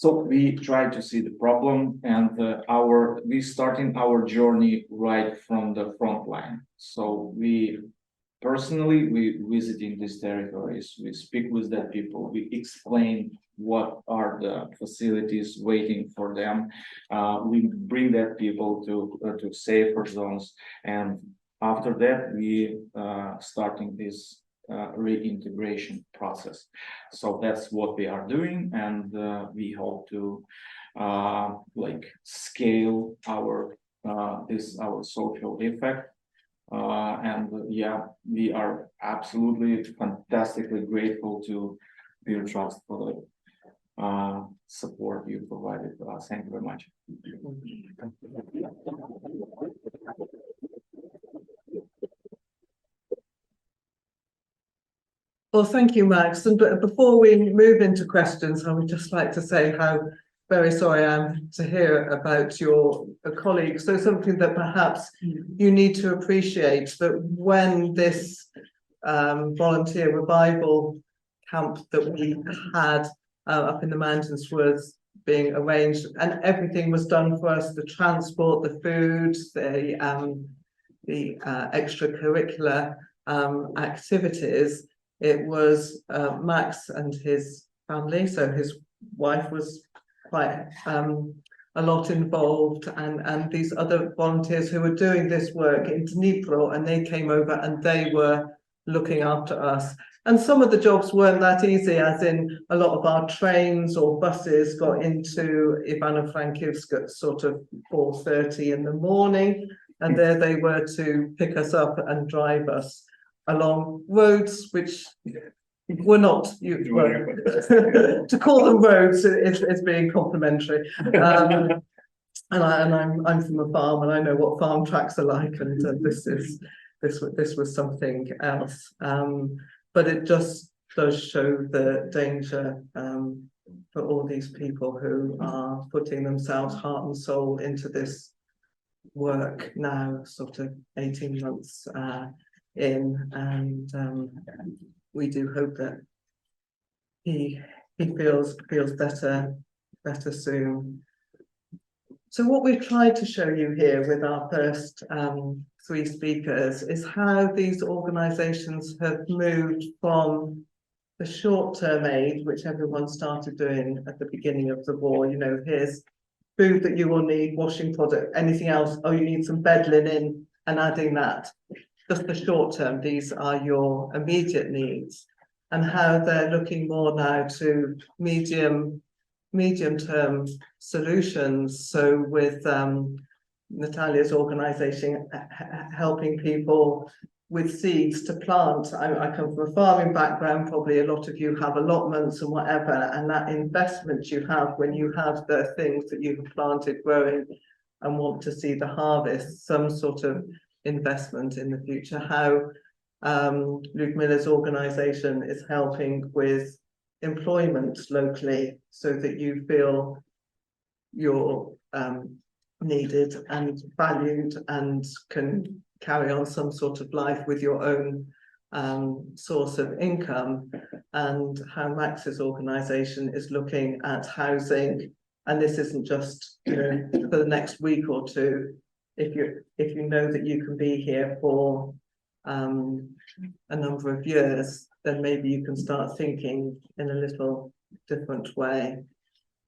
So we try to see the problem, and we starting our journey right from the front line. So we visiting these territories, we speak with the people, we explain what are the facilities waiting for them. We bring that people to safer zones, and after that we starting this reintegration process. So that's what we are doing, and we hope to like scale our social effect. And yeah, we are absolutely fantastically grateful to BEARR Trust for the support you provided to us. Thank you very much. Well, thank you, Max. And before we move into questions, I would just like to say how very sorry I am to hear about your colleagues. So something that perhaps you need to appreciate, that when this volunteer revival camp that we had up in the mountains was being arranged, and everything was done for us, the transport, the food, the extracurricular activities. It was Max and his family, so his wife was quite a lot involved, and these other volunteers who were doing this work in Dnipro, and they came over and they were looking after us. And some of the jobs weren't that easy, as in a lot of our trains or buses got into Ivano-Frankivsk at sort of 4:30 in the morning, and there they were to pick us up and drive us along roads which were not, to call them roads is being complimentary. I'm from a farm, and I know what farm tracks are like, and this was something else. But it just does show the danger for all these people who are putting themselves heart and soul into this work now, sort of 18 months in, and we do hope that he feels better soon. So what we've tried to show you here with our first 3 speakers is how these organisations have moved from the short-term aid, which everyone started doing at the beginning of the war. You know, here's food that you will need, washing product, anything else. Oh, you need some bed linen, and adding that. Just the short term, these are your immediate needs, and how they're looking more now to medium term solutions. So with Natalia's organisation helping people with seeds to plant. I come from a farming background, probably a lot of you have allotments and whatever, and that investment you have when you have the things that you've planted growing and want to see the harvest, some sort of investment in the future. How Ludmila's organisation is helping with employment locally so that you feel you're needed and valued and can carry on some sort of life with your own source of income, and how Max's organisation is looking at housing. And this isn't just, you know, for the next week or two. If you know that you can be here for a number of years, then maybe you can start thinking in a little different way.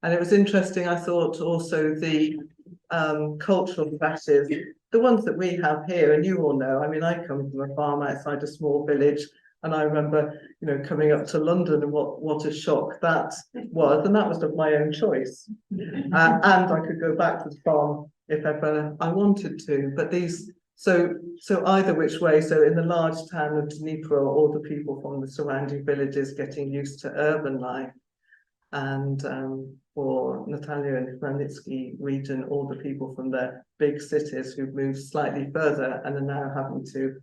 And it was interesting, I thought, also the cultural clashes, the ones that we have here, and you all know. I mean, I come from a farm outside a small village, and I remember, you know, coming up to London and what a shock that was, and that was of my own choice. And I could go back to the farm if ever I wanted to. But these, so either which way. So in the large town of Dnipro, all the people from the surrounding villages getting used to urban life, and for Natalia and Khmelnytsky region, all the people from the big cities who've moved slightly further and are now having to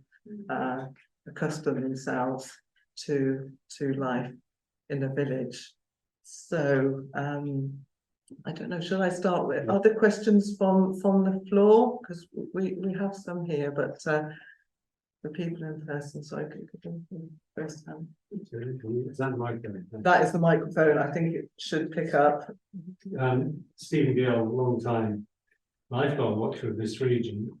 accustom themselves to life in a village. So I don't know, shall I start with other questions from the floor? Because we have some here, but the people in person, so I could first hand. Is that the microphone? That is the microphone. I think it should pick up. Stephen Gill, long time lifelong watcher of this region.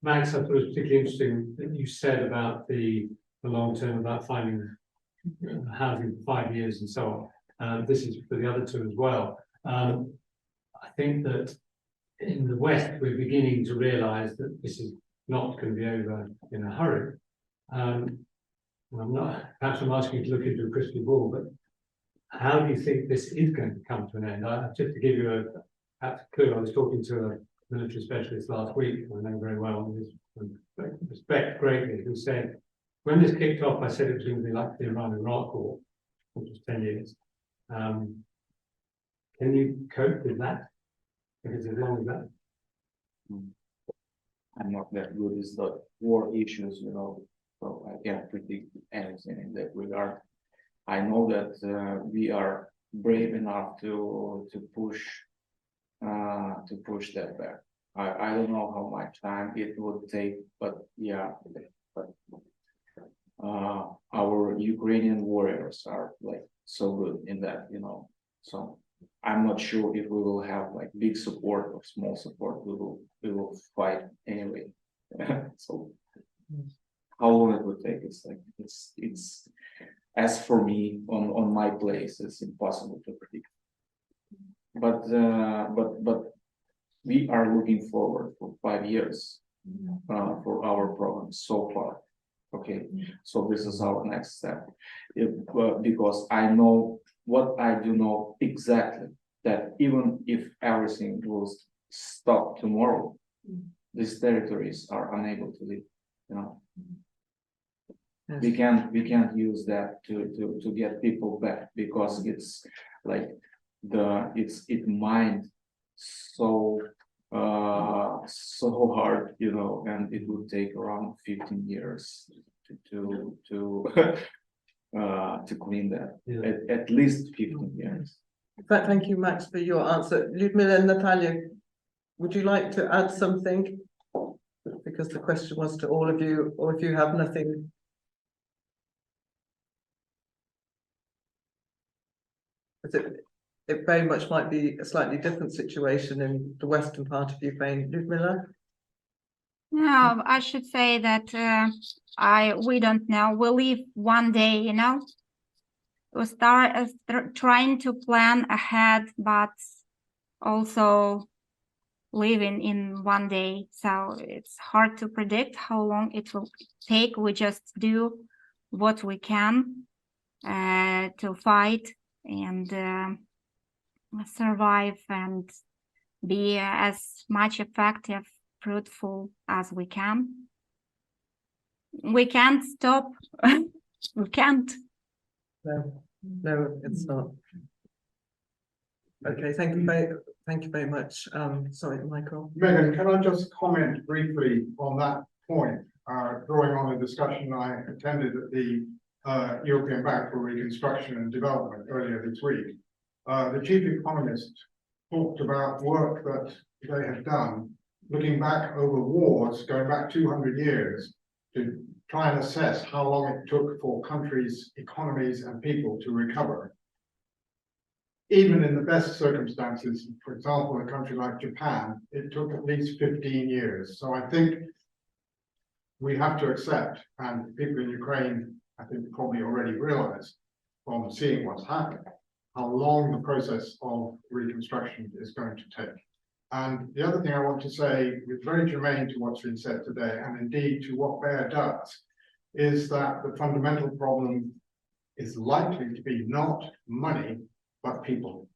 Max, I thought it was particularly interesting that you said about the long term, about finding housing for 5 years and so on. This is for the other two as well. I think that in the West, we're beginning to realise that this is not going to be over in a hurry. Perhaps I'm asking you to look into a crystal ball, but how do you think this is going to come to an end? Just to give you a clue, I was talking to a military specialist last week, who I know very well, and respect greatly, who said, when this kicked off, I said it was going to be like the Iran-Iraq War, which was 10 years. Can you cope with that? Because as long as that. I'm not that good with the war issues, you know, so I can't predict anything in that regard. I know that we are brave enough to push that back. I don't know how much time it would take, but yeah, but our Ukrainian warriors are like so good in that, you know. So I'm not sure if we will have like big support or small support. We will fight anyway. So how long it would take? It's like it's as for me on my place, it's impossible to predict. But we are looking forward for 5 years for our program so far. Okay, so this is our next step. Because I know what I do know exactly, that even if everything will stop tomorrow, these territories are unable to live. You know, Yes. we can't use that to get people back, because it's like it mined so so hard, you know, and it would take around 15 years to clean that. Yeah. At least 15 years. But thank you, Max, for your answer. Lyudmila and Natalia, would you like to add something? Because the question was to all of you, or if you have nothing. But it very much might be a slightly different situation in the western part of Ukraine. Lyudmila? No, I should say that we don't know. We live one day, you know. We start trying to plan ahead, but also living in one day. So it's hard to predict how long it will take. We just do what we can to fight and survive and be as much effective, fruitful as we can. We can't stop. We can't. No, it's not. Okay, thank you very much. Sorry, Michael. Megan, can I just comment briefly on that point, drawing on a discussion I attended at the European Bank for Reconstruction and Development earlier this week. The chief economist talked about work that they had done, looking back over wars, going back 200 years, to try and assess how long it took for countries, economies, and people to recover. Even in the best circumstances, for example, a country like Japan, it took at least 15 years. So I think we have to accept, and people in Ukraine, I think, probably already realize from seeing what's happened, how long the process of reconstruction is going to take. And the other thing I want to say, is very germane to what's been said today, and indeed to what BEARR does, is that the fundamental problem is likely to be not money, but people.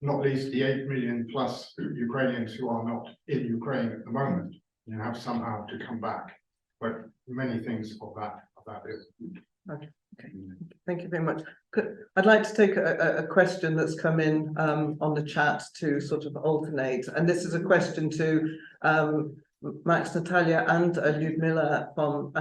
Not least the 8 million plus Ukrainians who are not in Ukraine at the moment, you have somehow to come back. But many things of that is. Okay. Thank you very much. I'd like to take a question that's come in on the chat to sort of alternate, and this is a question to Max, Natalia, and Lyudmila from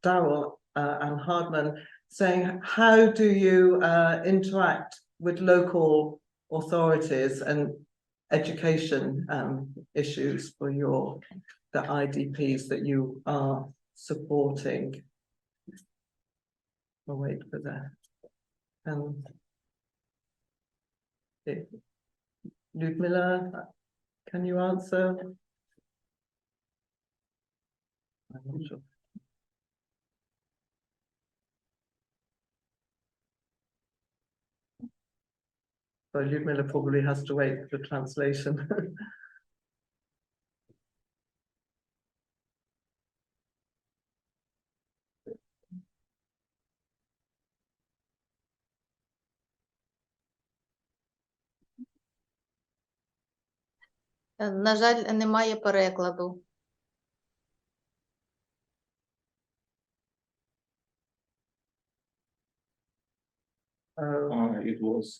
Daryl and Hardman, saying, how do you interact with local authorities and education issues for the IDPs that you are supporting? We'll wait for that. Lyudmila, can you answer? I'm not sure. So Lyudmila probably has to wait for the translation. На жаль, немає перекладу. It was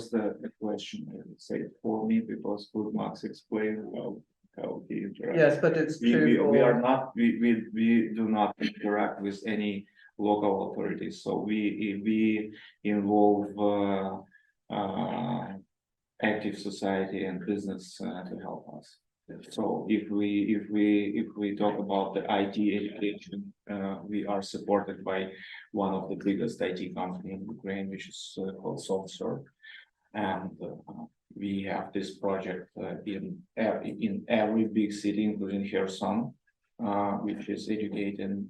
the question, I would say, for me, because could Max explain how he interacts? Yes, but it's true. We are not, we do not interact with any local authorities, so we involve active society and business to help us. So if we talk about the IT education, we are supported by one of the biggest IT company in Ukraine, which is called SoftServe, and we have this project in every big city, including Kherson, which is educating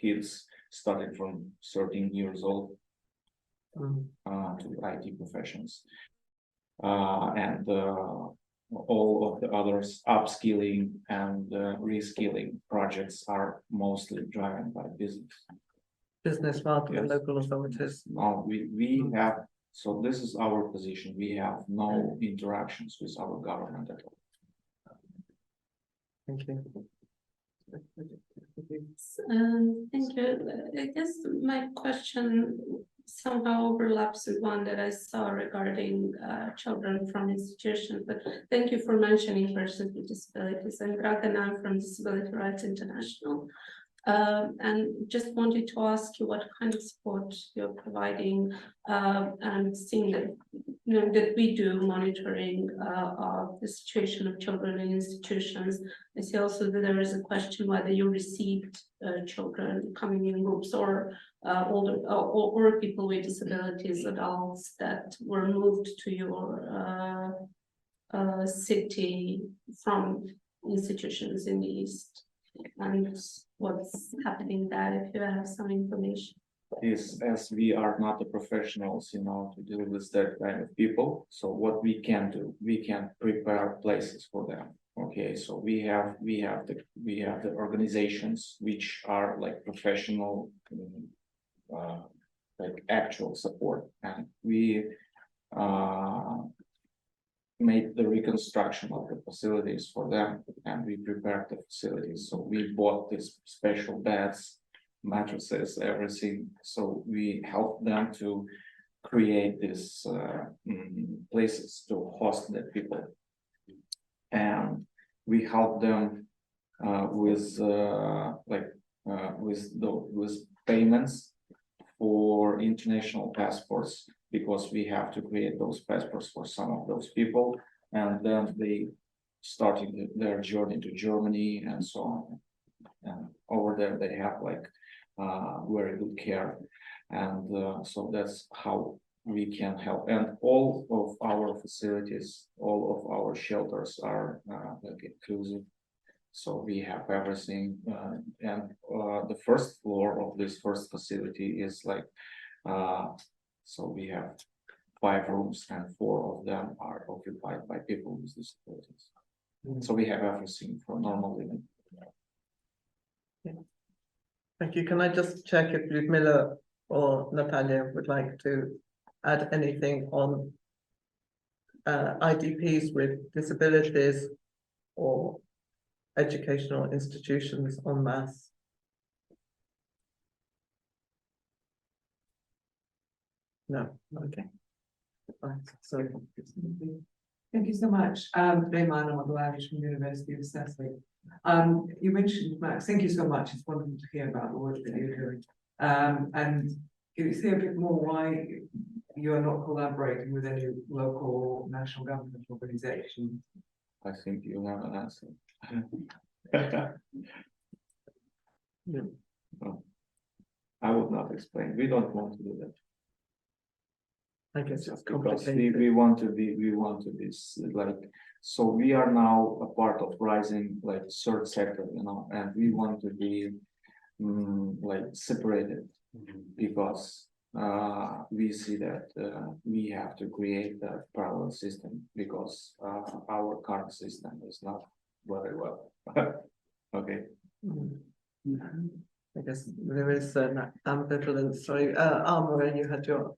kids starting from 13 years old to IT professions, and all of the others upskilling and reskilling projects are mostly driven by business Rather than Yes. local authorities. No, we have, so this is our position. We have no interactions with our government at all. Thank you. Thank you. I guess my question somehow overlaps with one that I saw regarding children from institutions, but thank you for mentioning persons with disabilities. I'm Dragana from Disability Rights International. And just wanted to ask you what kind of support you're providing, and seeing that, you know, that we do monitoring of the situation of children in institutions. I see also that there is a question whether you received children coming in groups or older or people with disabilities, adults that were moved to your city from institutions in the East, and what's happening there, if you have some information. Is as we are not the professionals, you know, to deal with that kind of people. So what we can do, we can prepare places for them. Okay, so we have the organizations which are like professional, like actual support, and we made the reconstruction of the facilities for them, and we prepared the facilities. So we bought these special beds, mattresses, everything. So we helped them to create these places to host the people, and we helped them with payments for international passports, because we have to create those passports for some of those people, and then they started their journey to Germany and so on. And over there they have like very good care, and so that's how we can help. And all of our facilities, all of our shelters are like inclusive. So we have everything, and the first floor of this first facility is like, so we have 5 rooms, and 4 of them are occupied by people with disabilities. So we have everything for normal living. Thank you. Can I just check if Ludmila or Natalia would like to add anything on IDPs with disabilities or educational institutions en masse? No, okay. Right, so Thank you so much. Rayman Abdulaziz from University of Sussex. You mentioned, Max, thank you so much. It's wonderful to hear about the work that you're doing. And can you say a bit more why you're not collaborating with any local or national government organizations? I think you have an answer. No, I would not explain. We don't want to do that. I guess it's Because complicated. we want to be like, so we are now a part of rising like third sector, you know, and we want to be like separated, because we see that we have to create a parallel system, because our current system is not very well. Okay. I guess there is an ambivalence. Sorry, Maureen, you had your.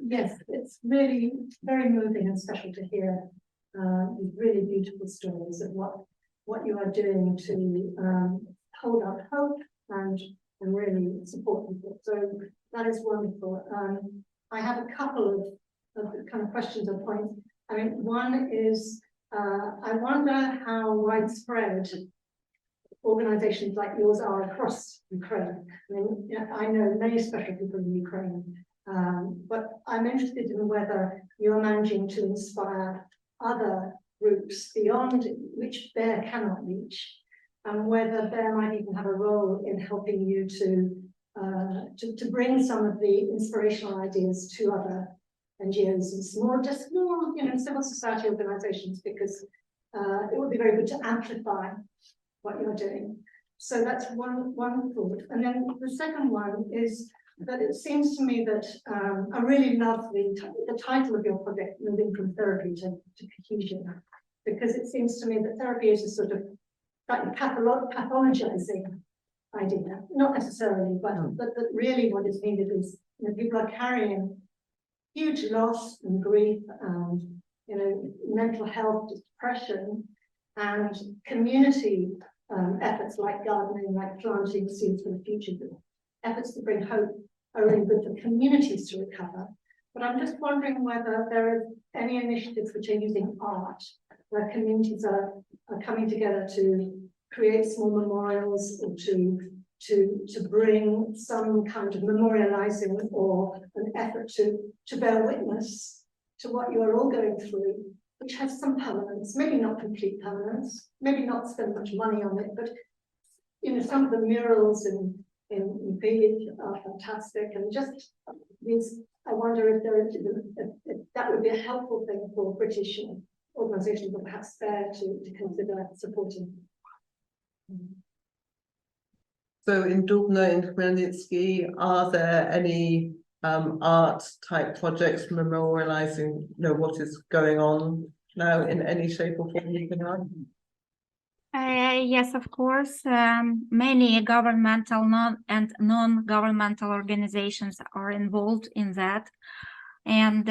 Yes, it's really very moving and special to hear these really beautiful stories of what you are doing to hold up hope and really support people. So that is wonderful. I have a couple of kind of questions or points. I mean, one is I wonder how widespread organizations like yours are across Ukraine. I mean, I know many special people in Ukraine. But I'm interested in whether you're managing to inspire other groups beyond which BEARR cannot reach, and whether BEARR might even have a role in helping you to bring some of the inspirational ideas to other NGOs and small, you know, civil society organizations, because it would be very good to amplify what you're doing. So that's one thought. And then the second one is that it seems to me that I really love the title of your project, Moving from Therapy to Cohesion, because it seems to me that therapy is a sort of like pathologizing idea, not necessarily, but that really what is needed is, you know, people are carrying huge loss and grief and, you know, mental health, depression, and community efforts like gardening, like planting seeds for the future, efforts to bring hope are really good for communities to recover. But I'm just wondering whether there are any initiatives which are using art, where communities are coming together to create small memorials or to bring some kind of memorializing or an effort to bear witness to what you are all going through, which has some permanence, maybe not complete permanence, maybe not spend much money on it, but some of the murals in Kyiv are fantastic, and just these. I wonder if that would be a helpful thing for British organisations, or perhaps fair to consider supporting. So in Dubna, in Khmelnytsky, are there any art type projects memorializing what is going on now in any shape or form you can have? Yes, of course. Many governmental and non-governmental organizations are involved in that. And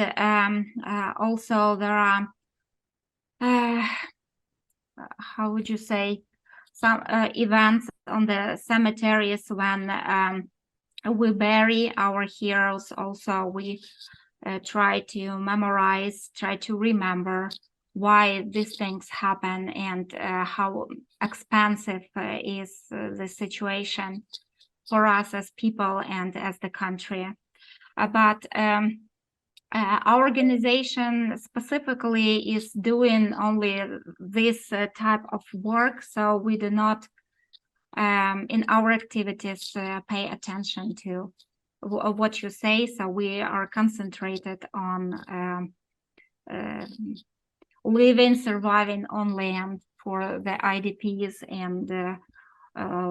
also there are, how would you say, some events on the cemeteries when we bury our heroes. Also, we try to memorize, try to remember why these things happen and how expensive is the situation for us as people and as the country. But our organization specifically is doing only this type of work, so we do not in our activities pay attention to what you say. So we are concentrated on living, surviving on land for the IDPs and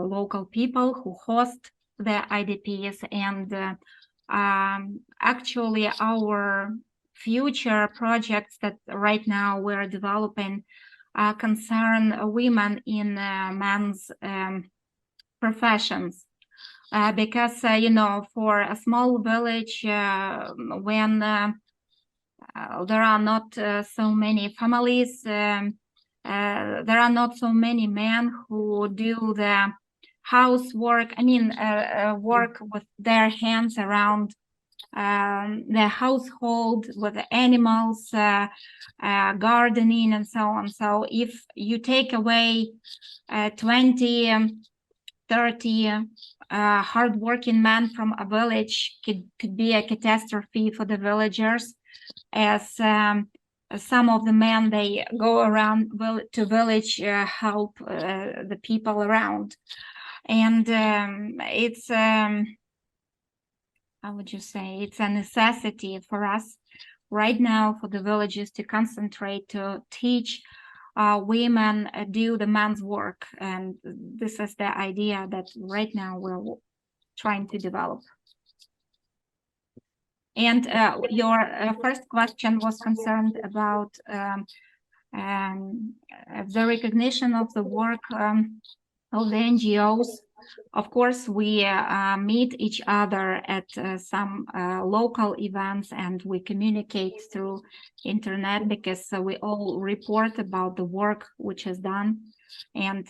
local people who host the IDPs. And actually our future projects that right now we're developing concern women in men's professions. Because, for a small village, when there are not so many families, there are not so many men who do the housework, work with their hands around the household, with the animals, gardening and so on. So if you take away 20, 30 hardworking men from a village, could be a catastrophe for the villagers, as some of the men, they go around to village, help the people around. And it's, how would you say, it's a necessity for us right now for the villages to concentrate, to teach women do the men's work. And this is the idea that right now we're trying to develop. And your first question was concerned about the recognition of the work of the NGOs. Of course, we meet each other at some local events, and we communicate through internet, because we all report about the work which is done. And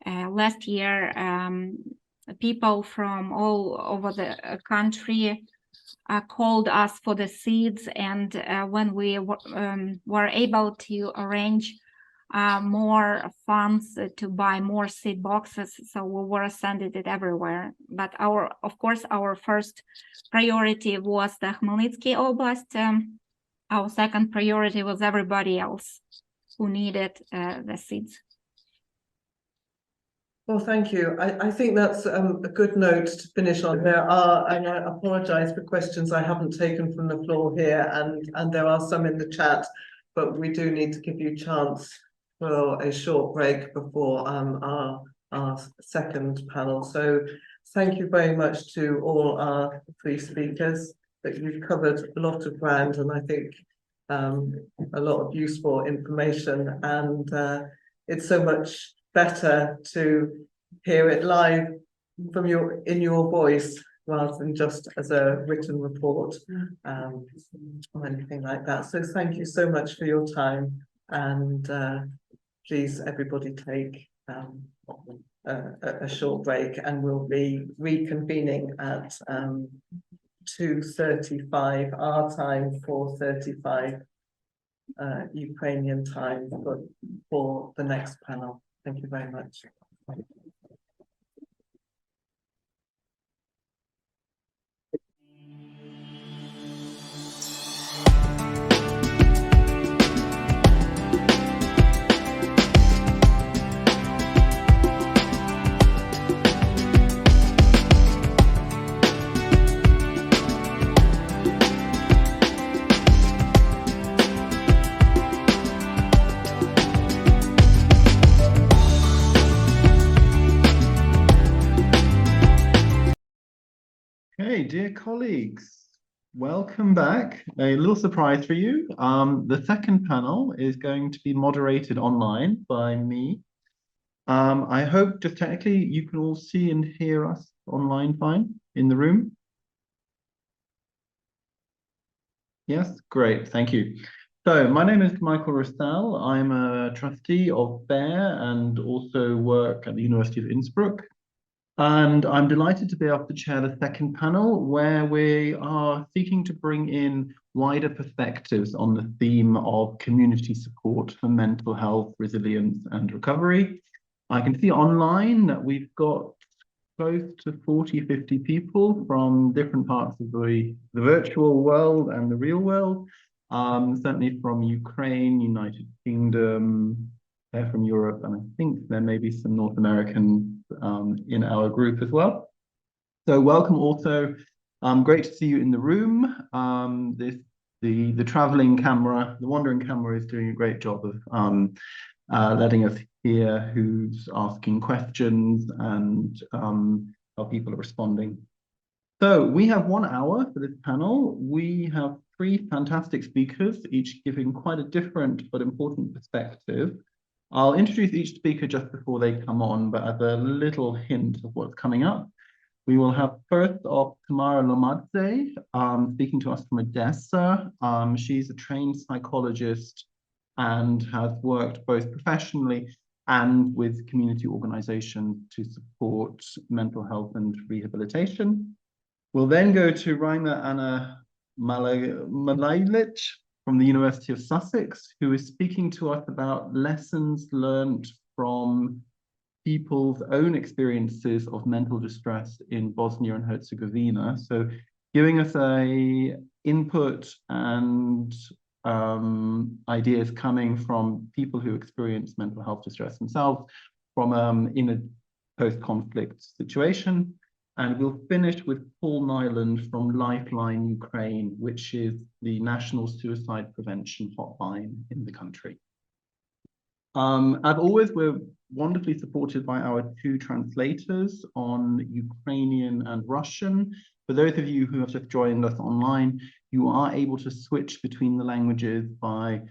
last year, people from all over the country called us for the seeds, and when we were able to arrange more funds to buy more seed boxes, so we were sending it everywhere. But of course, our first priority was the Khmelnytsky Oblast. Our second priority was everybody else who needed the seeds. Well, thank you. I think that's a good note to finish on. There are, and I apologize for questions I haven't taken from the floor here, and there are some in the chat, but we do need to give you a chance for a short break before our second panel. So thank you very much to all our three speakers. That you've covered a lot of ground, and I think a lot of useful information, and it's so much better to hear it live from in your voice rather than just as a written report or anything like that. So thank you so much for your time, and please everybody take a short break, and we'll be reconvening at 2:35 our time, 4:35 Ukrainian time for the next panel. Thank you very much. Hey, dear colleagues, welcome back. A little surprise for you. The second panel is going to be moderated online by me. I hope just technically you can all see and hear us online fine in the room. Yes, great, thank you. So my name is Michael Russell. I'm a trustee of BEARR and also work at the University of Innsbruck. And I'm delighted to be able to chair the second panel, where we are seeking to bring in wider perspectives on the theme of community support for mental health, resilience, and recovery. I can see online that we've got close to 40, 50 people from different parts of the virtual world and the real world, certainly from Ukraine, United Kingdom, they're from Europe, and I think there may be some North Americans in our group as well. So welcome also. Great to see you in the room. The traveling camera, the wandering camera is doing a great job of letting us hear who's asking questions and how people are responding. So we have 1 hour for this panel. We have 3 fantastic speakers, each giving quite a different but important perspective. I'll introduce each speaker just before they come on, but as a little hint of what's coming up, we will have first off Tamara Lomadze, speaking to us from Odessa. She's a trained psychologist and has worked both professionally and with community organizations to support mental health and rehabilitation. We'll then go to Raima Anna Malajlic from the University of Sussex, who is speaking to us about lessons learned from people's own experiences of mental distress in Bosnia and Herzegovina. So giving us a input and ideas coming from people who experience mental health distress themselves from in a post-conflict situation. And we'll finish with Paul Nyland from Lifeline Ukraine, which is the National Suicide Prevention Hotline in the country. As always, we're wonderfully supported by our 2 translators on Ukrainian and Russian. For those of you who have just joined us online, you are able to switch between the languages by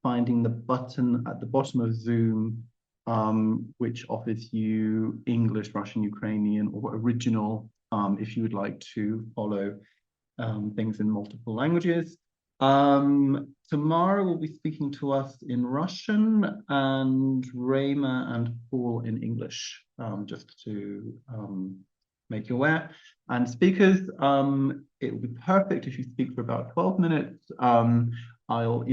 finding the button at the bottom of Zoom, which offers you English, Russian, Ukrainian, or original, if you would like to follow things in multiple languages. Tamara will be speaking to us in Russian and Raima and Paul in English, just to make you aware. And speakers, it will be perfect if you speak for about 12 minutes. I'll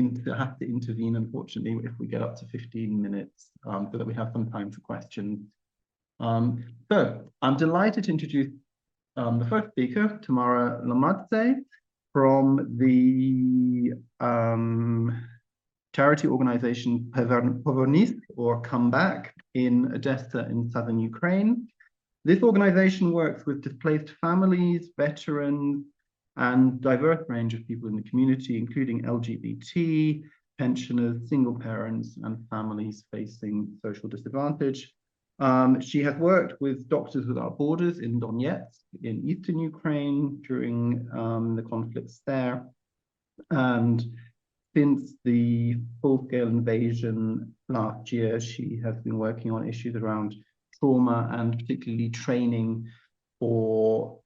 have to intervene, unfortunately, if we get up to 15 minutes, so that we have some time for questions. So I'm delighted to introduce the first speaker, Tamara Lomadze, from the charity organization Povernis, or Come Back, in Odessa in southern Ukraine. This organization works with displaced families, veterans, and diverse range of people in the community, including LGBT, pensioners, single parents, and families facing social disadvantage. She has worked with Doctors Without Borders in Donetsk, in eastern Ukraine, during the conflicts there. And since the full-scale invasion last year, she has been working on issues around trauma and particularly training for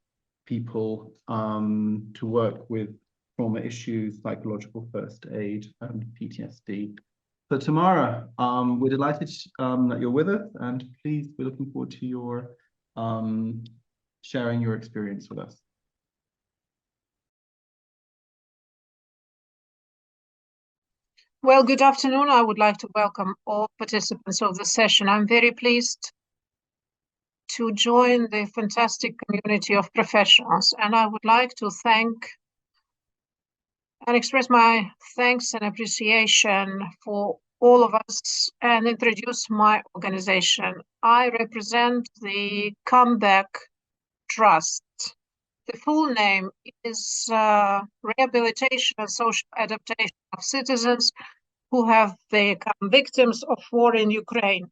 people to work with trauma issues, psychological first aid, and PTSD. So Tamara, we're delighted that you're with us, and please, we're looking forward to your sharing your experience with us. Well, good afternoon. I would like to welcome all participants of the session. I'm very pleased to join the fantastic community of professionals, and I would like to thank and express my thanks and appreciation for all of us and introduce my organization. I represent the BEARR Trust. The full name is Rehabilitation and Social Adaptation of Citizens who have become victims of war in Ukraine.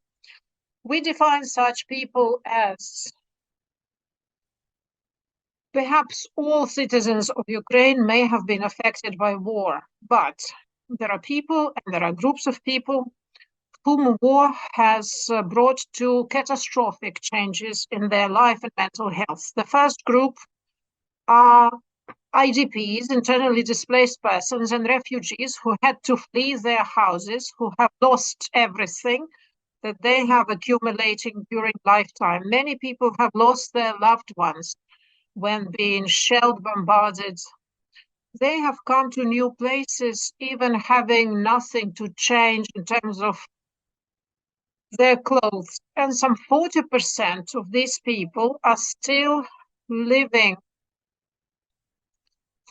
We define such people as perhaps all citizens of Ukraine may have been affected by war, but there are people and there are groups of people whom war has brought to catastrophic changes in their life and mental health. The first group are IDPs, internally displaced persons, and refugees who had to flee their houses, who have lost everything that they have accumulating during lifetime. Many people have lost their loved ones when being shelled, bombarded. They have come to new places, even having nothing to change in terms of their clothes. And some 40% of these people are still living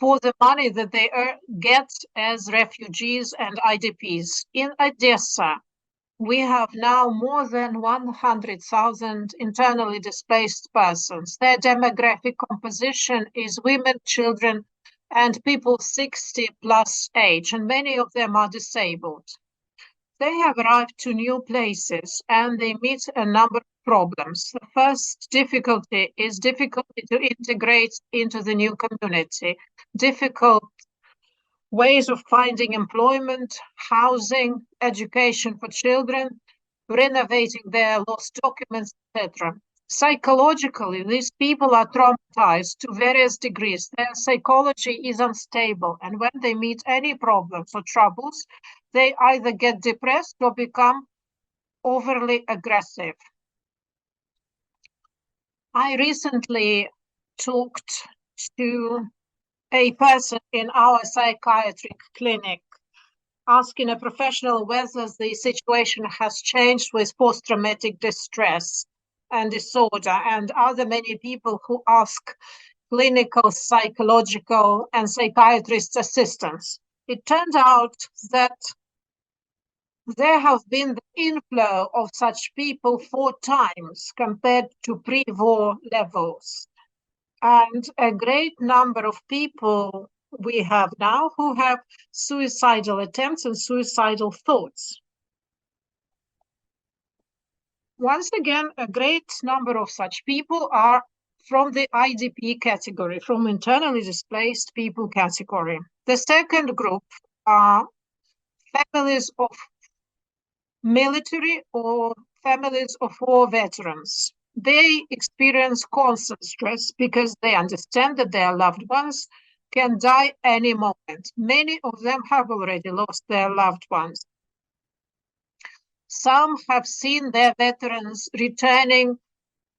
for the money that they get as refugees and IDPs. In Odessa, we have now more than 100,000 internally displaced persons. Their demographic composition is women, children, and people 60 plus age, and many of them are disabled. They have arrived to new places and they meet a number of problems. The first difficulty is difficulty to integrate into the new community, difficult ways of finding employment, housing, education for children, renovating their lost documents, etc. Psychologically, these people are traumatized to various degrees. Their psychology is unstable, and when they meet any problems or troubles, they either get depressed or become overly aggressive. I recently talked to a person in our psychiatric clinic, asking a professional whether the situation has changed with post-traumatic distress and disorder, and are there many people who ask clinical, psychological, and psychiatrist assistance. It turned out that there have been the inflow of such people 4 times compared to pre-war levels. And a great number of people we have now who have suicidal attempts and suicidal thoughts. Once again, a great number of such people are from the IDP category, from internally displaced people category. The second group are families of military or families of war veterans. They experience constant stress because they understand that their loved ones can die any moment. Many of them have already lost their loved ones. Some have seen their veterans returning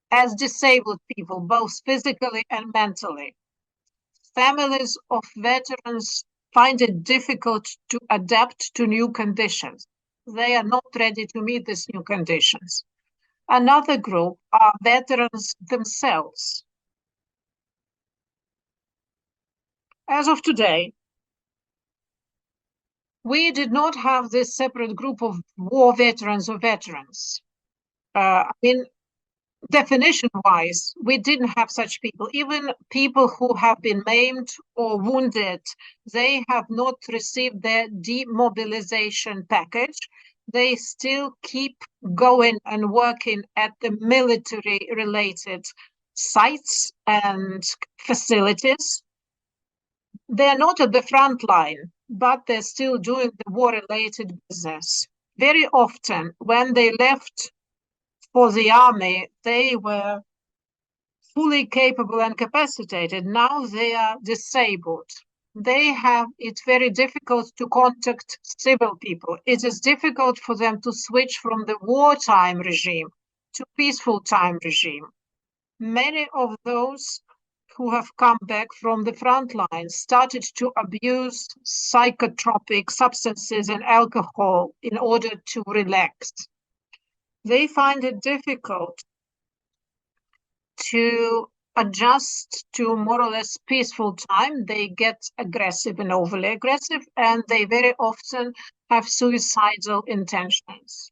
as disabled people, both physically and mentally. Families of veterans find it difficult to adapt to new conditions. They are not ready to meet these new conditions. Another group are veterans themselves. As of today, we did not have this separate group of war veterans or veterans. Definition-wise, we didn't have such people. Even people who have been maimed or wounded, they have not received their demobilization package. They still keep going and working at the military-related sites and facilities. They're not at the front line, but they're still doing the war-related business. Very often, when they left for the army, they were fully capable and capacitated. Now they are disabled. they have it very difficult to contact civil people. It is difficult for them to switch from the wartime regime to peaceful time regime. Many of those who have come back from the front lines started to abuse psychotropic substances and alcohol in order to relax. They find it difficult to adjust to more or less peaceful time. They get aggressive and overly aggressive, and they very often have suicidal intentions.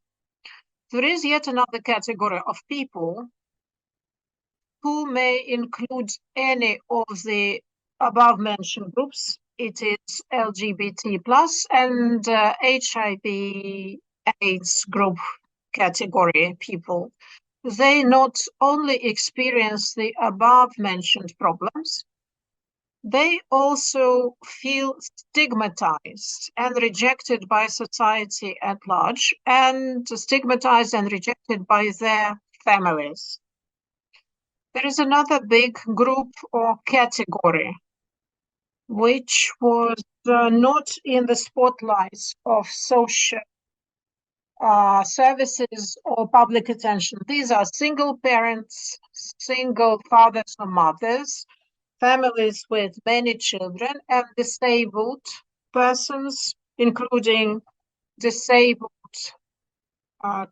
There is yet another category of people who may include any of the above mentioned groups. It is LGBT plus and HIV AIDS group category people. They not only experience the above mentioned problems, they also feel stigmatized and rejected by society at large, and stigmatized and rejected by their families. There is another big group or category which was not in the spotlights of social services or public attention. These are single parents, single fathers or mothers, families with many children, and disabled persons, including disabled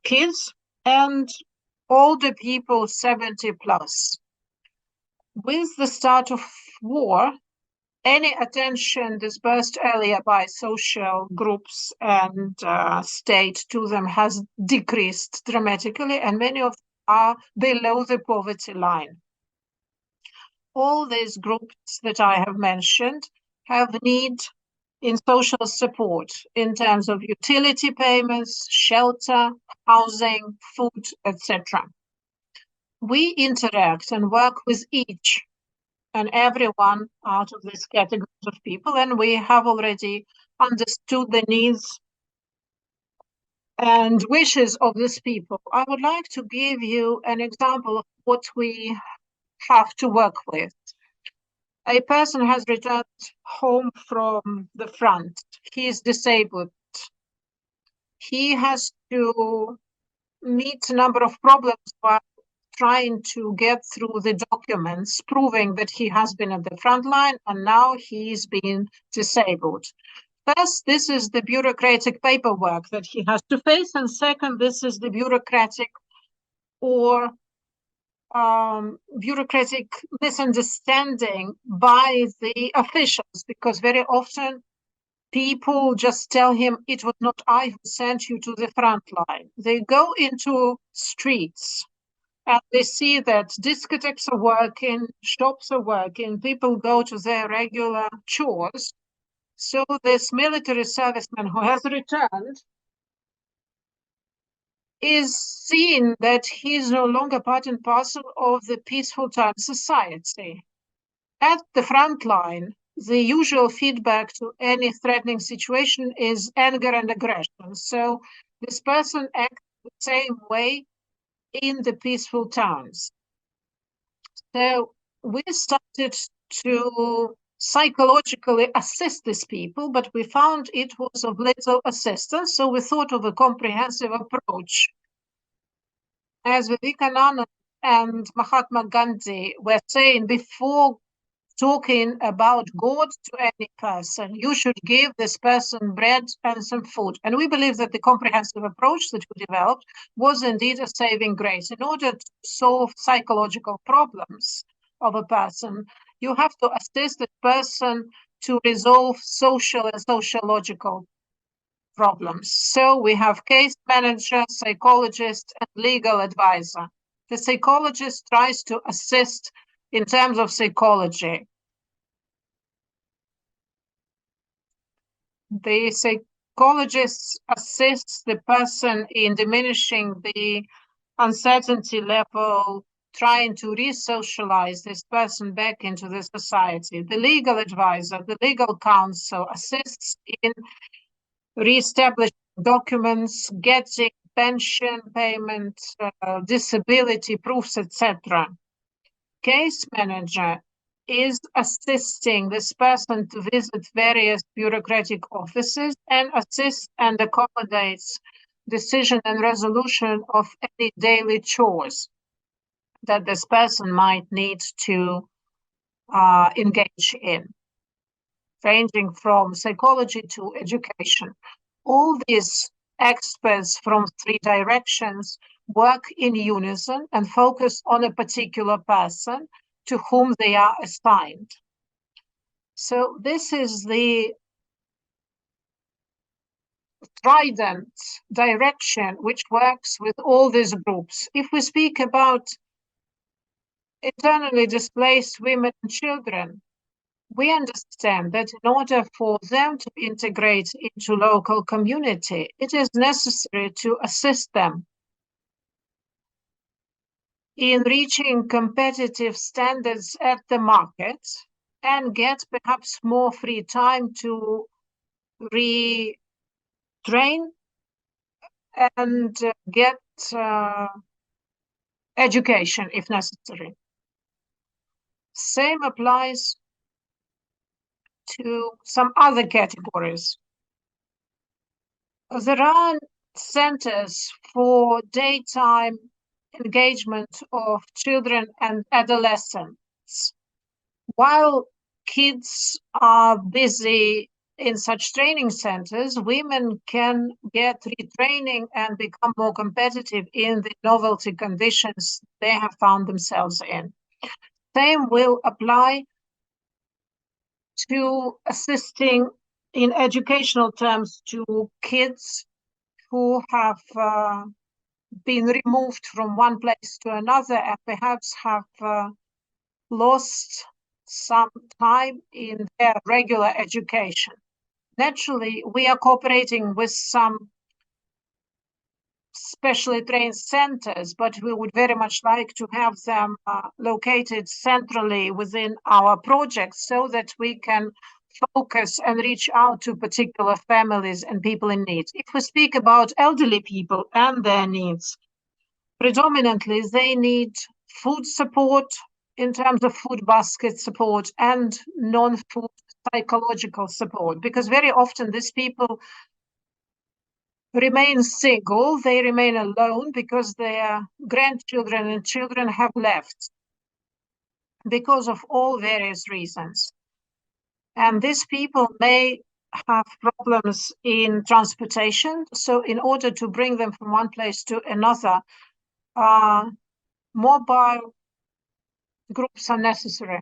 kids and older people 70 plus. With the start of war, any attention dispersed earlier by social groups and state to them has decreased dramatically, and many of them are below the poverty line. All these groups that I have mentioned have need in social support in terms of utility payments, shelter, housing, food, etc. We interact and work with each and every one out of these categories of people, and we have already understood the needs and wishes of these people. I would like to give you an example of what we have to work with. A person has returned home from the front. He is disabled. He has to meet a number of problems while trying to get through the documents proving that he has been at the front line and now he's been disabled. First, this is the bureaucratic paperwork that he has to face, and second, this is the bureaucratic or bureaucratic misunderstanding by the officials, because very often people just tell him, it was not I who sent you to the front line. They go into streets and they see that discotheques are working, shops are working, people go to their regular chores. So this military serviceman who has returned is seen that he is no longer part and parcel of the peaceful time society. At the front line, the usual feedback to any threatening situation is anger and aggression. So this person acts the same way in the peaceful towns. So we started to psychologically assist these people, but we found it was of little assistance. So we thought of a comprehensive approach. As Vivekananda and Mahatma Gandhi were saying, before talking about God to any person, you should give this person bread and some food. And we believe that the comprehensive approach that we developed was indeed a saving grace. In order to solve psychological problems of a person, you have to assist the person to resolve social and sociological problems. So we have case manager, psychologist, and legal advisor. The psychologist tries to assist in terms of psychology. The psychologist assists the person in diminishing the uncertainty level, trying to re-socialize this person back into the society. The legal advisor, the legal counsel assists in re-establishing documents, getting pension payment, disability proofs, etc. Case manager is assisting this person to visit various bureaucratic offices and assist and accommodates decision and resolution of any daily chores that this person might need to engage in, ranging from psychology to education. All these experts from 3 directions work in unison and focus on a particular person to whom they are assigned. So this is the trident direction which works with all these groups. If we speak about internally displaced women and children, we understand that in order for them to integrate into local community, it is necessary to assist them in reaching competitive standards at the market and get perhaps more free time to retrain and get education if necessary. Same applies to some other categories. There are centers for daytime engagement of children and adolescents. While kids are busy in such training centers, women can get retraining and become more competitive in the novelty conditions they have found themselves in. Same will apply to assisting in educational terms to kids who have been removed from one place to another and perhaps have lost some time in their regular education. Naturally, we are cooperating with some specially trained centers, but we would very much like to have them located centrally within our projects so that we can focus and reach out to particular families and people in need. If we speak about elderly people and their needs, predominantly they need food support in terms of food basket support and non-food psychological support, because very often these people remain single, they remain alone because their grandchildren and children have left because of all various reasons. And these people may have problems in transportation. So in order to bring them from one place to another, mobile groups are necessary.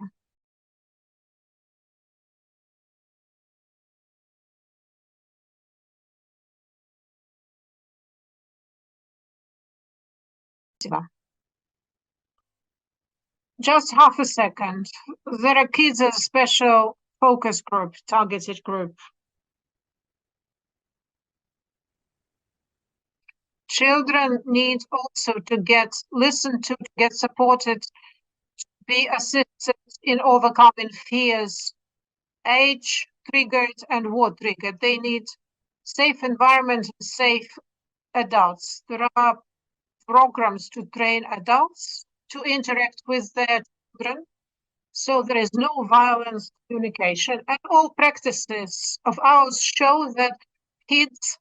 Just half a second. There are kids as a special focus group, targeted group. Children need also to get listened to get supported, to be assisted in overcoming fears, age triggered and what triggered. They need safe environment, safe adults. There are programs to train adults to interact with their children, so there is no violence communication. And all practices of ours show that kids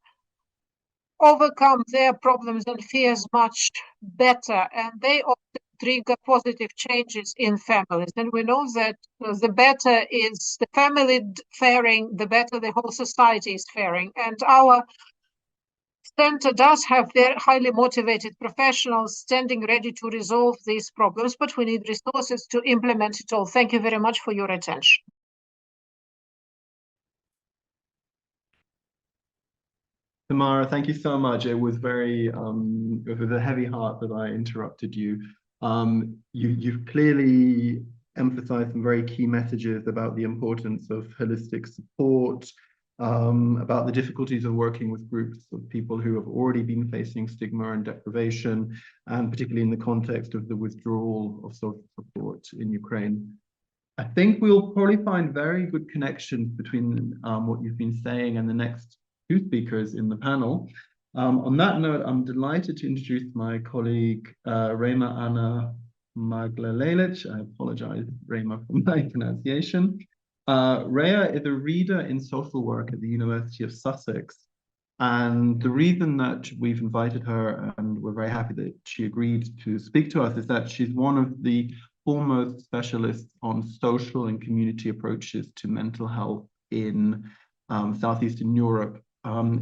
overcome their problems and fears much better, and they often trigger positive changes in families. And we know that the better is the family faring, the better the whole society is faring. And our center does have very highly motivated professionals standing ready to resolve these problems, but we need resources to implement it all. Thank you very much for your attention. Tamara, thank you so much. It was very, with a heavy heart that I interrupted you. You've clearly emphasized some very key messages about the importance of holistic support, about the difficulties of working with groups of people who have already been facing stigma and deprivation, and particularly in the context of the withdrawal of social support in Ukraine. I think we'll probably find very good connections between what you've been saying and the next 2 speakers in the panel. On that note, I'm delighted to introduce my colleague, Rema Anna Maglalelic. I apologize, Rema, for my pronunciation. Rhea is a reader in social work at the University of Sussex. And the reason that we've invited her, and we're very happy that she agreed to speak to us, is that she's one of the foremost specialists on social and community approaches to mental health in Southeastern Europe.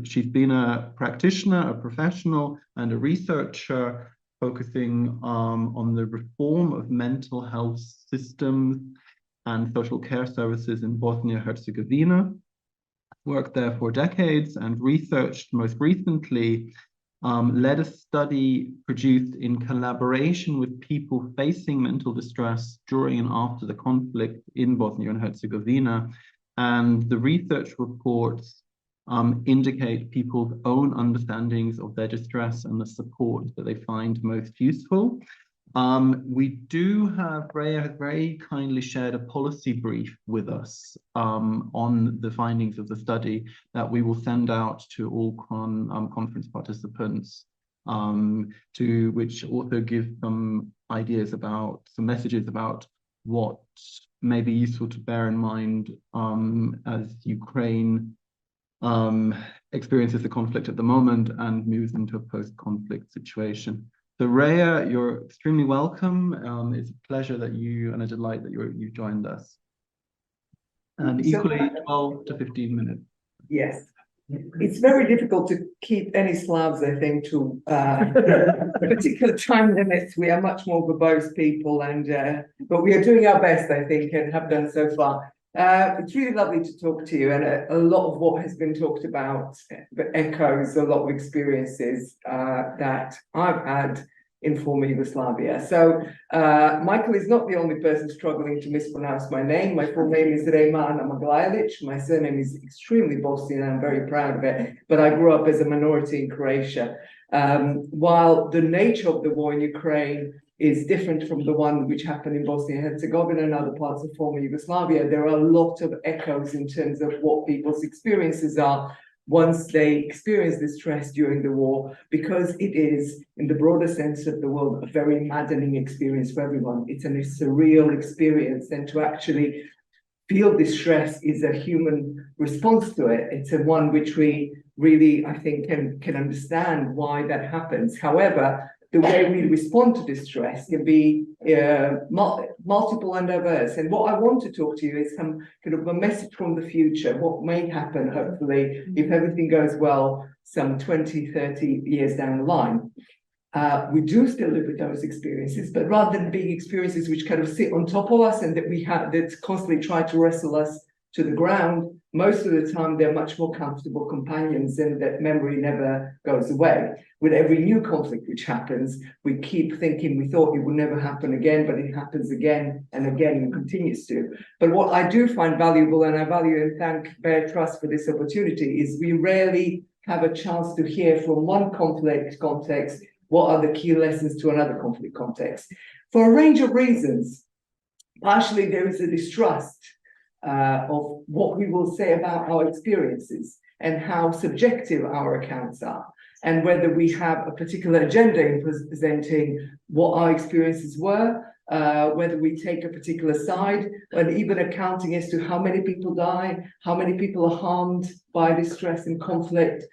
She's been a practitioner, a professional, and a researcher focusing on the reform of mental health systems and social care services in Bosnia-Herzegovina. Worked there for decades and researched most recently, led a study produced in collaboration with people facing mental distress during and after the conflict in Bosnia and Herzegovina. And the research reports indicate people's own understandings of their distress and the support that they find most useful. We do have, Rhea has very kindly shared a policy brief with us on the findings of the study that we will send out to all conference participants, to which also give some ideas about, some messages about what may be useful to bear in mind as Ukraine experiences the conflict at the moment and moves into a post-conflict situation. So Rhea, you're extremely welcome. It's a pleasure that you, and a delight that you joined us. And equally 12 to 15 minutes. Yes. It's very difficult to keep any Slavs, I think, to particular time limits. We are much more verbose people, and but we are doing our best, I think, and have done so far. It's really lovely to talk to you, and a lot of what has been talked about echoes a lot of experiences that I've had in former Yugoslavia. So Michael is not the only person struggling to mispronounce my name. My full name is Rejmana Maglajevic. My surname is extremely Bosnian, and I'm very proud of it, but I grew up as a minority in Croatia. While the nature of the war in Ukraine is different from the one which happened in Bosnia and Herzegovina and other parts of former Yugoslavia, there are a lot of echoes in terms of what people's experiences are once they experience distress during the war, because it is, in the broader sense of the word, a very maddening experience for everyone. It's a surreal experience, and to actually feel distress is a human response to it. It's a one which we really, I think, can understand why that happens. However, the way we respond to distress can be multiple and diverse. And what I want to talk to you is some kind of a message from the future, what may happen, hopefully, if everything goes well, some 20, 30 years down the line. We do still live with those experiences, but rather than being experiences which kind of sit on top of us and that we have that constantly try to wrestle us to the ground, most of the time they're much more comfortable companions, and that memory never goes away. With every new conflict which happens, we keep thinking we thought it would never happen again, but it happens again and again and continues to. But what I do find valuable, and I value and thank BEARR Trust for this opportunity, is we rarely have a chance to hear from one conflict context what are the key lessons to another conflict context. For a range of reasons, partially there is a distrust of what we will say about our experiences and how subjective our accounts are, and whether we have a particular agenda in presenting what our experiences were, whether we take a particular side, and even accounting as to how many people die, how many people are harmed by distress and conflict.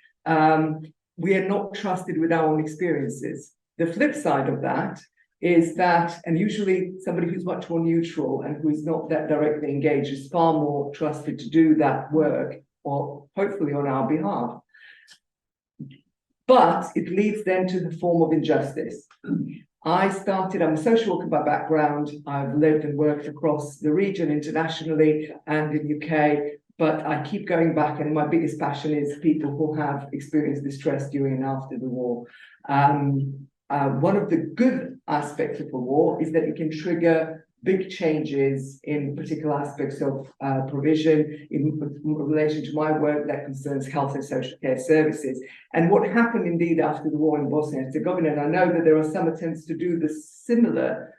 We are not trusted with our own experiences. The flip side of that is that, and usually somebody who's much more neutral and who is not that directly engaged is far more trusted to do that work, or hopefully on our behalf. But it leads then to the form of injustice. I'm a social worker by background. I've lived and worked across the region internationally and in UK, but I keep going back, and my biggest passion is people who have experienced distress during and after the war. One of the good aspects of the war is that it can trigger big changes in particular aspects of provision in relation to my work that concerns health and social care services. And what happened indeed after the war in Bosnia and Herzegovina, and I know that there are some attempts to do the similar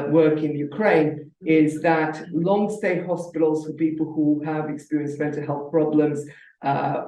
work in Ukraine, is that long stay hospitals for people who have experienced mental health problems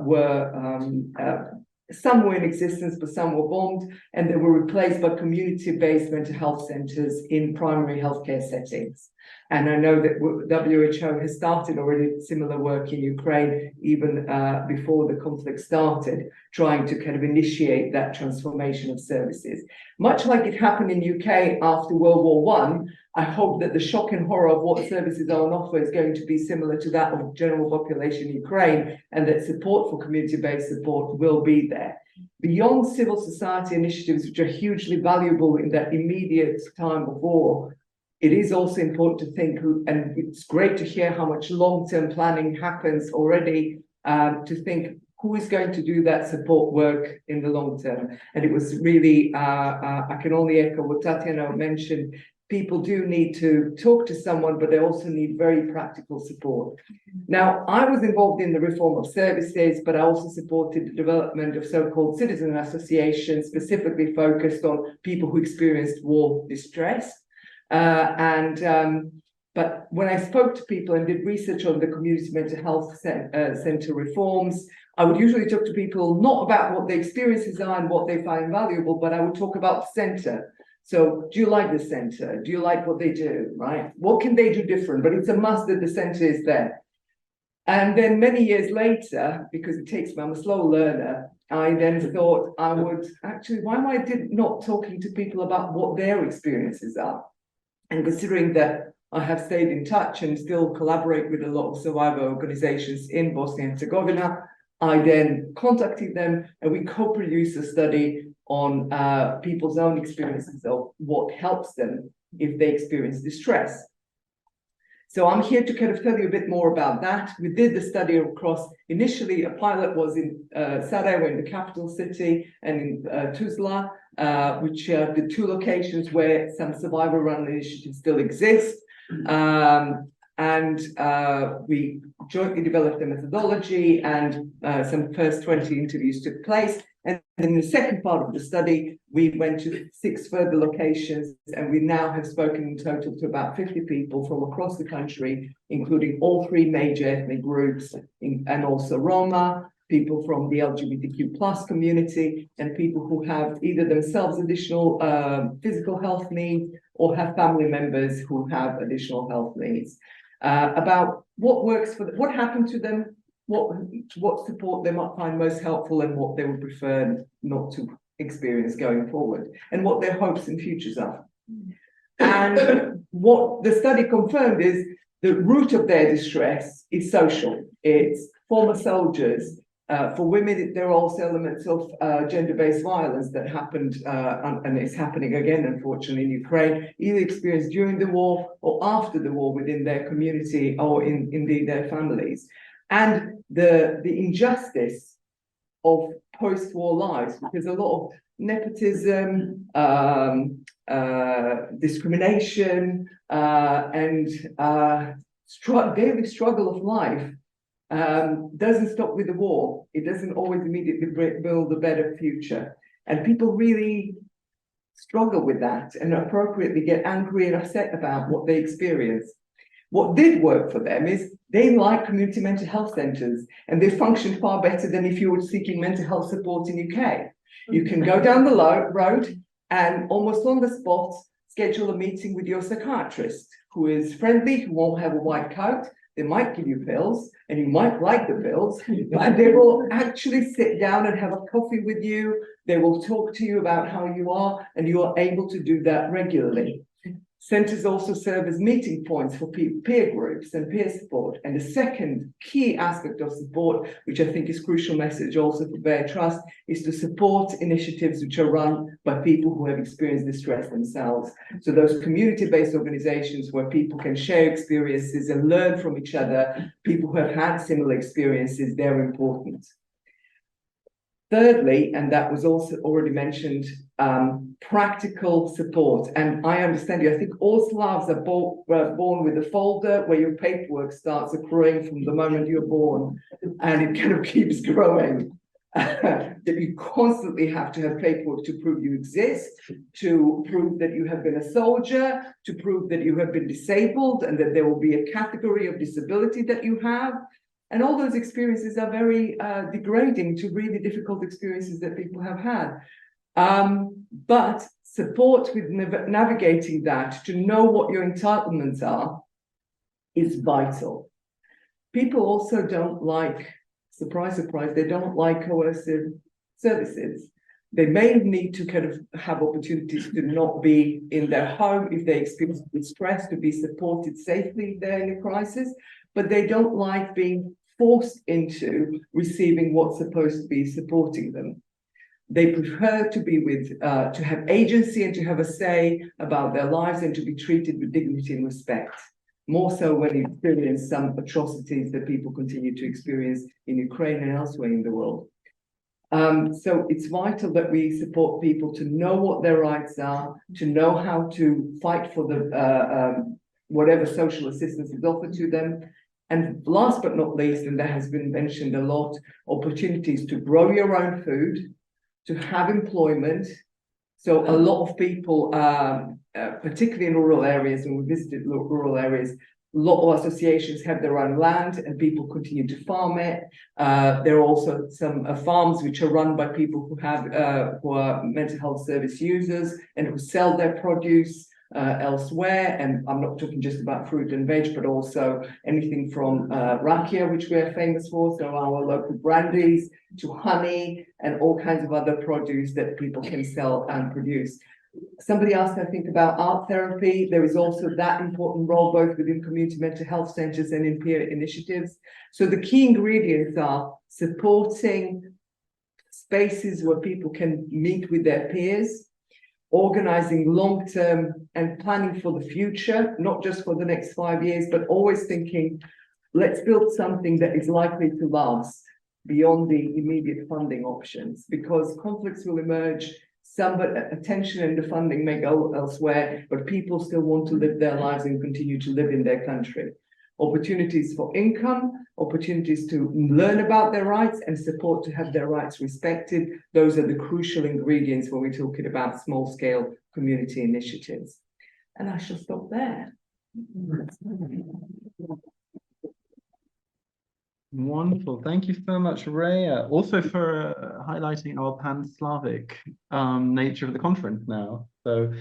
were some were in existence, but some were bombed, and they were replaced by community-based mental health centers in primary healthcare settings. And I know that WHO has started already similar work in Ukraine, even before the conflict started, trying to kind of initiate that transformation of services. Much like it happened in UK after World War I hope that the shock and horror of what services are on offer is going to be similar to that of general population in Ukraine, and that support for community-based support will be there. Beyond civil society initiatives, which are hugely valuable in that immediate time of war, it is also important to think, and it's great to hear how much long-term planning happens already, to think who is going to do that support work in the long term. And it was really, I can only echo what Tatiana mentioned, people do need to talk to someone, but they also need very practical support. Now, I was involved in the reform of services, but I also supported the development of so-called citizen associations, specifically focused on people who experienced war distress. But when I spoke to people and did research on the community mental health center reforms, I would usually talk to people not about what their experiences are and what they find valuable, but I would talk about the center. So do you like the center? Do you like what they do, right? What can they do different? But it's a must that the center is there. And then many years later, because it takes me, I'm a slow learner, I then thought I would actually, why am I not talking to people about what their experiences are? And considering that I have stayed in touch and still collaborate with a lot of survivor organizations in Bosnia and Herzegovina, I then contacted them and we co-produced a study on people's own experiences of what helps them if they experience distress. So I'm here to kind of tell you a bit more about that. We did the study across, initially a pilot was in Sarajevo, in the capital city, and in Tuzla, which are the two locations where some survivor-run initiatives still exist. We jointly developed a methodology, and some first 20 interviews took place. And in the second part of the study, we went to 6 further locations, and we now have spoken in total to about 50 people from across the country, including all 3 major ethnic groups, and also Roma, people from the LGBTQ+ community, and people who have either themselves additional physical health needs or have family members who have additional health needs. About what works for them, what happened to them, what support they might find most helpful, and what they would prefer not to experience going forward, and what their hopes and futures are. And what the study confirmed is the root of their distress is social. It's former soldiers. For women, there are also elements of gender-based violence that happened, and it's happening again, unfortunately, in Ukraine, either experienced during the war or after the war within their community or indeed their families. And the injustice of post-war lives, because a lot of nepotism, discrimination, and daily struggle of life doesn't stop with the war. It doesn't always immediately build a better future. And people really struggle with that and appropriately get angry and upset about what they experience. What did work for them is they like community mental health centers, and they function far better than if you were seeking mental health support in UK. You can go down the road and almost on the spot schedule a meeting with your psychiatrist, who is friendly, who won't have a white coat. They might give you pills, and you might like the pills, but they will actually sit down and have a coffee with you. They will talk to you about how you are, and you are able to do that regularly. Centers also serve as meeting points for peer groups and peer support. And the second key aspect of support, which I think is a crucial message also for BEARR Trust, is to support initiatives which are run by people who have experienced distress themselves. So those community-based organizations where people can share experiences and learn from each other, people who have had similar experiences, they're important. Thirdly, and that was also already mentioned, practical support. And I understand you, I think all Slavs are born with a folder where your paperwork starts accruing from the moment you're born, and it kind of keeps growing. That you constantly have to have paperwork to prove you exist, to prove that you have been a soldier, to prove that you have been disabled and that there will be a category of disability that you have. And all those experiences are very degrading to really difficult experiences that people have had. But support with navigating that, to know what your entitlements are, is vital. People also don't like, surprise, surprise, they don't like coercive services. They may need to kind of have opportunities to not be in their home if they experience distress, to be supported safely if they're in a crisis, but they don't like being forced into receiving what's supposed to be supporting them. They prefer to be with, to have agency and to have a say about their lives and to be treated with dignity and respect. More so when you experience some atrocities that people continue to experience in Ukraine and elsewhere in the world. So it's vital that we support people to know what their rights are, to know how to fight for the whatever social assistance is offered to them. And last but not least, and that has been mentioned a lot, opportunities to grow your own food, to have employment. So a lot of people, particularly in rural areas, and we visited rural areas, a lot of associations have their own land and people continue to farm it. There are also some farms which are run by people who have who are mental health service users and who sell their produce elsewhere. And I'm not talking just about fruit and veg, but also anything from rakia, which we are famous for, so our local brandies, to honey and all kinds of other produce that people can sell and produce. Somebody asked, I think, about art therapy. There is also that important role both within community mental health centers and in peer initiatives. So the key ingredients are supporting spaces where people can meet with their peers, organizing long-term and planning for the future, not just for the next 5 years, but always thinking, let's build something that is likely to last beyond the immediate funding options, because conflicts will emerge. Some attention and the funding may go elsewhere, but people still want to live their lives and continue to live in their country. Opportunities for income, opportunities to learn about their rights and support to have their rights respected. Those are the crucial ingredients when we're talking about small-scale community initiatives. And I shall stop there. Wonderful. Thank you so much, Rhea, also for highlighting our pan-Slavic nature of the conference now. So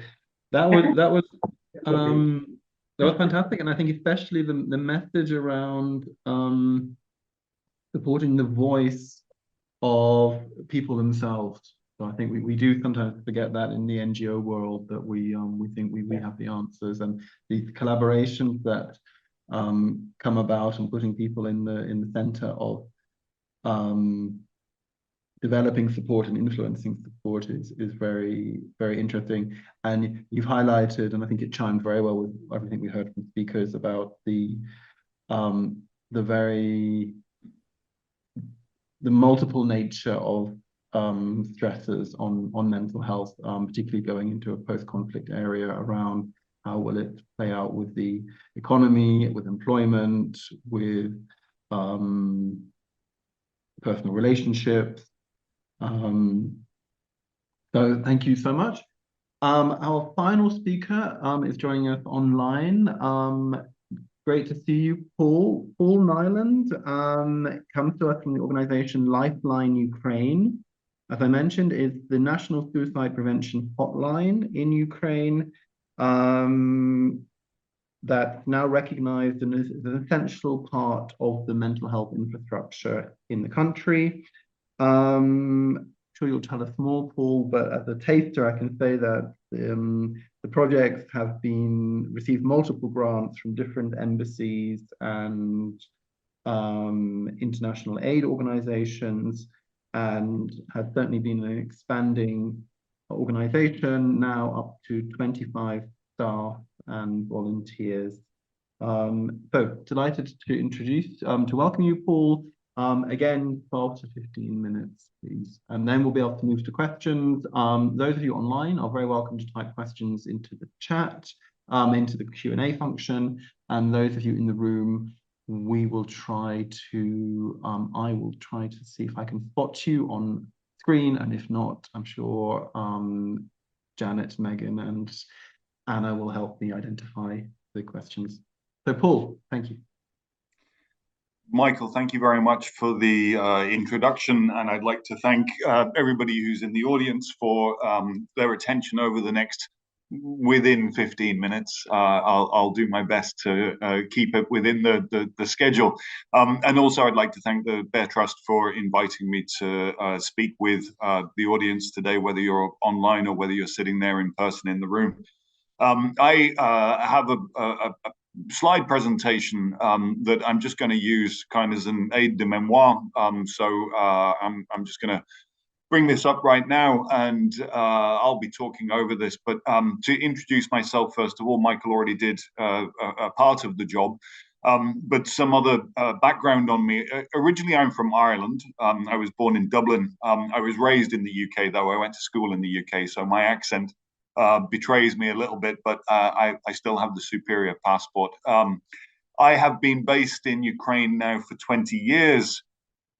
that was fantastic, and I think especially the message around supporting the voice of people themselves. So I think we do sometimes forget that in the NGO world, that we think we have the answers, and these collaborations that come about and putting people in the center of developing support and influencing support is very, very interesting. And you've highlighted, and I think it chimed very well with everything we heard from speakers about the multiple nature of stresses on mental health, particularly going into a post-conflict area, around how will it play out with the economy, with employment, with personal relationships. So thank you so much. Our final speaker is joining us online. Great to see you, Paul. Paul Nyland comes to us from the organization Lifeline Ukraine. As I mentioned, is the National Suicide Prevention Hotline in Ukraine, that's now recognized as an essential part of the mental health infrastructure in the country. I'm sure you'll tell us more, Paul, but as a taster, I can say that the projects have received multiple grants from different embassies and international aid organizations, and has certainly been an expanding organization, now up to 25 staff and volunteers. So delighted to welcome you, Paul. Again, 12 to 15 minutes, please. And then we'll be able to move to questions. Those of you online are very welcome to type questions into the chat, into the Q&A function. And those of you in the room, we will try to, I will try to see if I can spot you on screen. And if not, I'm sure Janet, Megan, and Anna will help me identify the questions. So Paul, thank you. Michael, thank you very much for the introduction, and I'd like to thank everybody who's in the audience for their attention over the next within 15 minutes. I'll do my best to keep it within the schedule. And also I'd like to thank the BEARR Trust for inviting me to speak with the audience today, whether you're online or whether you're sitting there in person in the room. I have a slide presentation that I'm just going to use kind of as an aide de memoire. I'm just going to bring this up right now, and I'll be talking over this. But to introduce myself, first of all, Michael already did a part of the job. But some other background on me. Originally, I'm from Ireland. I was born in Dublin. I was raised in the UK, though. I went to school in the UK, so my accent betrays me a little bit, but I still have the superior passport. I have been based in Ukraine now for 20 years.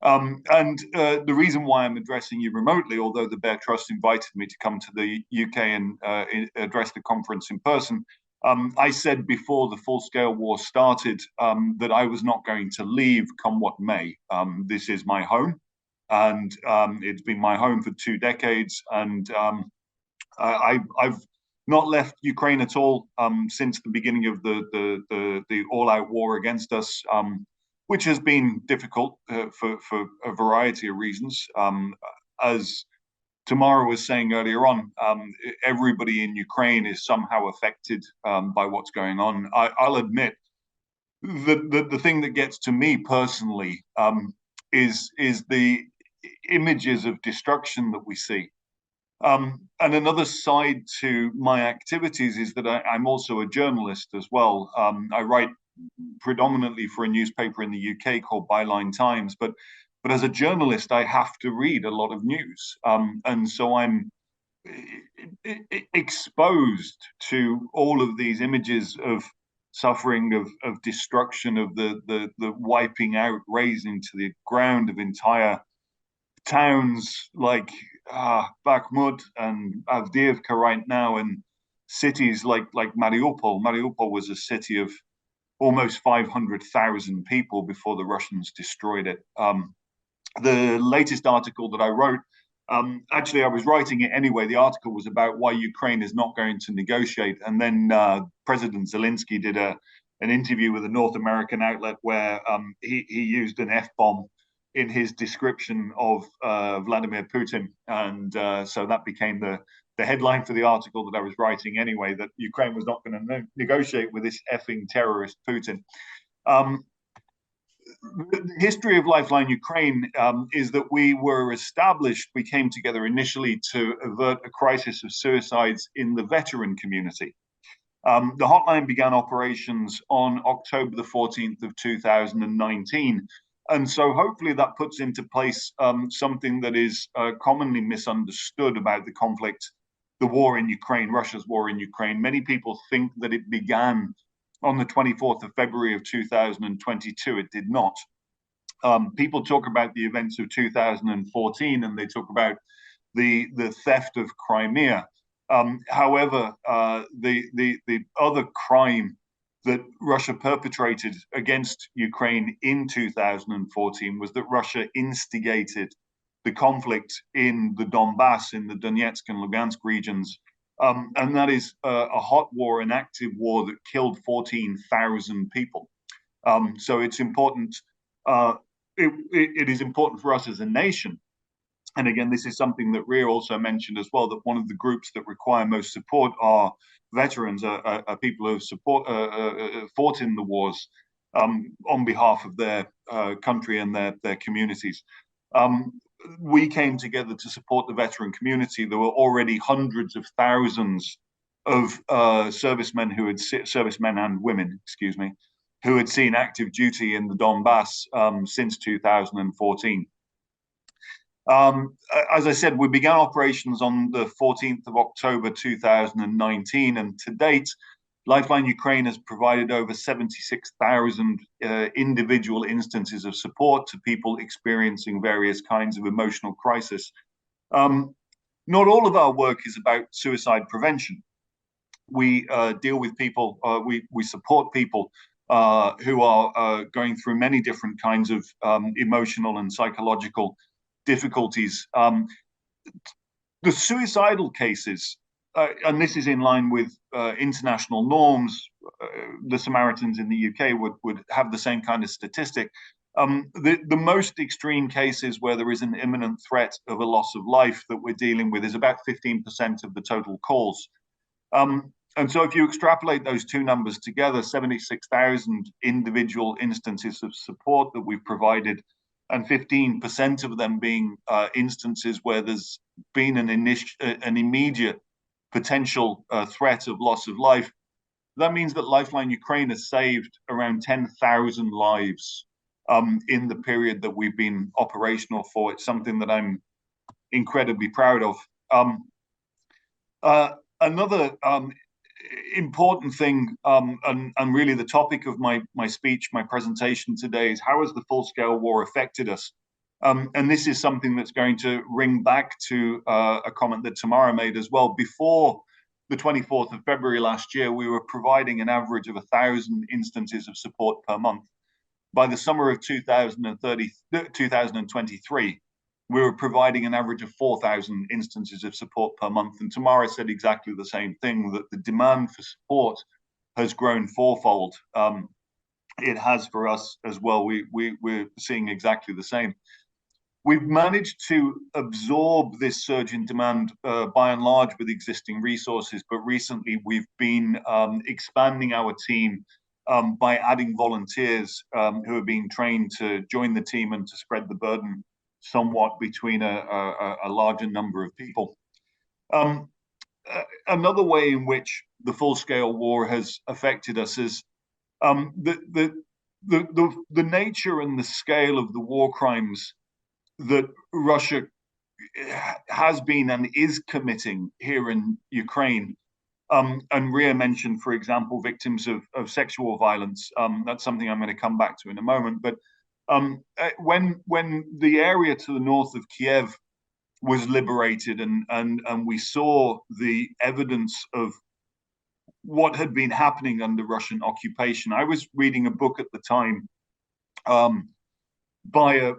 The reason why I'm addressing you remotely, although the BEARR Trust invited me to come to the UK and address the conference in person, I said before the full-scale war started that I was not going to leave come what may. This is my home, and it's been my home for 2 decades, and I've not left Ukraine at all since the beginning of the all-out war against us, which has been difficult for a variety of reasons. As Tamara was saying earlier on, everybody in Ukraine is somehow affected by what's going on. I'll admit the thing that gets to me personally is the images of destruction that we see. And another side to my activities is that I'm also a journalist as well. I write predominantly for a newspaper in the UK called Byline Times, but as a journalist, I have to read a lot of news. And so I'm exposed to all of these images of suffering, of destruction, of the wiping out, razing to the ground of entire towns like Bakhmut and Avdiivka right now, and cities like Mariupol. Mariupol was a city of almost 500,000 people before the Russians destroyed it. The latest article that I wrote, actually I was writing it anyway, the article was about why Ukraine is not going to negotiate, and then President Zelensky did an interview with a North American outlet where he used an F-bomb in his description of Vladimir Putin, and so that became the headline for the article that I was writing anyway, that Ukraine was not going to negotiate with this effing terrorist Putin. The history of Lifeline Ukraine is that we came together initially to avert a crisis of suicides in the veteran community. The hotline began operations on October the 14th of 2019. And so hopefully that puts into place something that is commonly misunderstood about the conflict, the war in Ukraine, Russia's war in Ukraine. Many people think that it began on the 24th of February of 2022. It did not. People talk about the events of 2014 and they talk about the theft of Crimea. However, the other crime that Russia perpetrated against Ukraine in 2014 was that Russia instigated the conflict in the Donbass, in the Donetsk and Lugansk regions. And that is a hot war, an active war that killed 14,000 people. So it's important, it is important for us as a nation. And again, this is something that Ria also mentioned as well, that one of the groups that require most support are veterans, are people who have fought in the wars on behalf of their country and their communities. We came together to support the veteran community. There were already hundreds of thousands of servicemen and women, excuse me, who had seen active duty in the Donbass since 2014. As I said, we began operations on the 14th of October 2019, and to date, Lifeline Ukraine has provided over 76,000 individual instances of support to people experiencing various kinds of emotional crisis. Not all of our work is about suicide prevention. We deal with people, we support people who are going through many different kinds of emotional and psychological difficulties. The suicidal cases, and this is in line with international norms, the Samaritans in the UK would have the same kind of statistic. The most extreme cases where there is an imminent threat of a loss of life that we're dealing with is about 15% of the total calls. And so if you extrapolate those two numbers together, 76,000 individual instances of support that we've provided, and 15% of them being instances where there's been an immediate potential threat of loss of life, that means that Lifeline Ukraine has saved around 10,000 lives in the period that we've been operational for. It's something that I'm incredibly proud of. Another important thing, and really the topic of my speech, my presentation today, is how has the full-scale war affected us? And this is something that's going to ring back to a comment that Tamara made as well. Before the 24th of February last year, we were providing an average of 1,000 instances of support per month. By the summer of 2023, we were providing an average of 4,000 instances of support per month. And Tamara said exactly the same thing, that the demand for support has grown fourfold. It has for us as well. We're seeing exactly the same. We've managed to absorb this surge in demand by and large with existing resources, but recently we've been expanding our team by adding volunteers who are being trained to join the team and to spread the burden somewhat between a larger number of people. Another way in which the full-scale war has affected us is the nature and the scale of the war crimes that Russia has been and is committing here in Ukraine. And Ria mentioned, for example, victims of sexual violence. That's something I'm going to come back to in a moment. But when the area to the north of Kyiv was liberated and we saw the evidence of what had been happening under Russian occupation, I was reading a book at the time by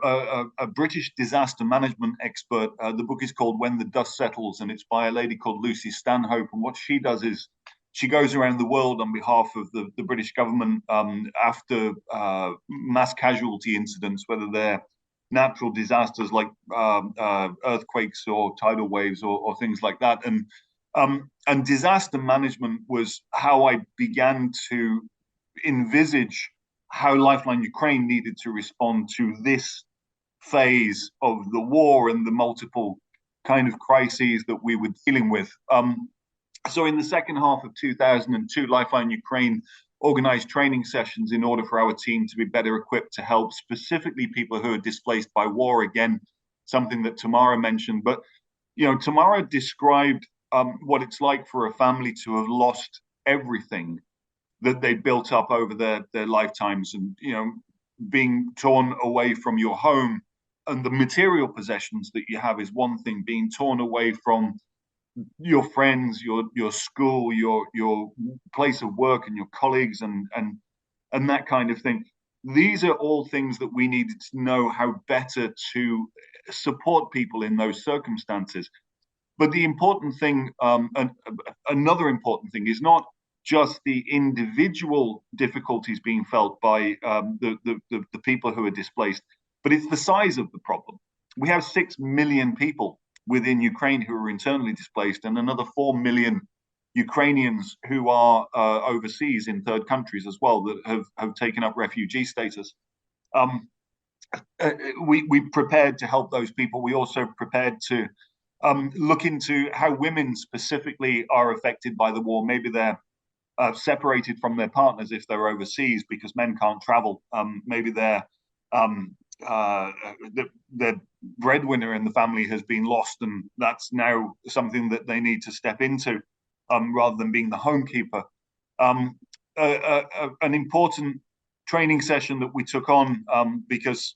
a British disaster management expert. The book is called When the Dust Settles, and it's by a lady called Lucy Stanhope. And what she does is she goes around the world on behalf of the British government after mass casualty incidents, whether they're natural disasters like earthquakes or tidal waves or things like that. And disaster management was how I began to envisage how Lifeline Ukraine needed to respond to this phase of the war and the multiple kind of crises that we were dealing with. So in the second half of 2002, Lifeline Ukraine organized training sessions in order for our team to be better equipped to help specifically people who are displaced by war. Again, something that Tamara mentioned. But, you know, Tamara described what it's like for a family to have lost everything that they built up over their lifetimes, and, you know, being torn away from your home and the material possessions that you have is one thing, being torn away from your friends, your school, your place of work and your colleagues and that kind of thing. These are all things that we needed to know how better to support people in those circumstances. But the important thing, and another important thing, is not just the individual difficulties being felt by the people who are displaced, but it's the size of the problem. We have 6 million people within Ukraine who are internally displaced, and another 4 million Ukrainians who are overseas in third countries as well that have taken up refugee status. We prepared to help those people. We also prepared to look into how women specifically are affected by the war. Maybe they're separated from their partners if they're overseas because men can't travel. Maybe they're the breadwinner in the family has been lost, and that's now something that they need to step into rather than being the homekeeper. An important training session that we took on because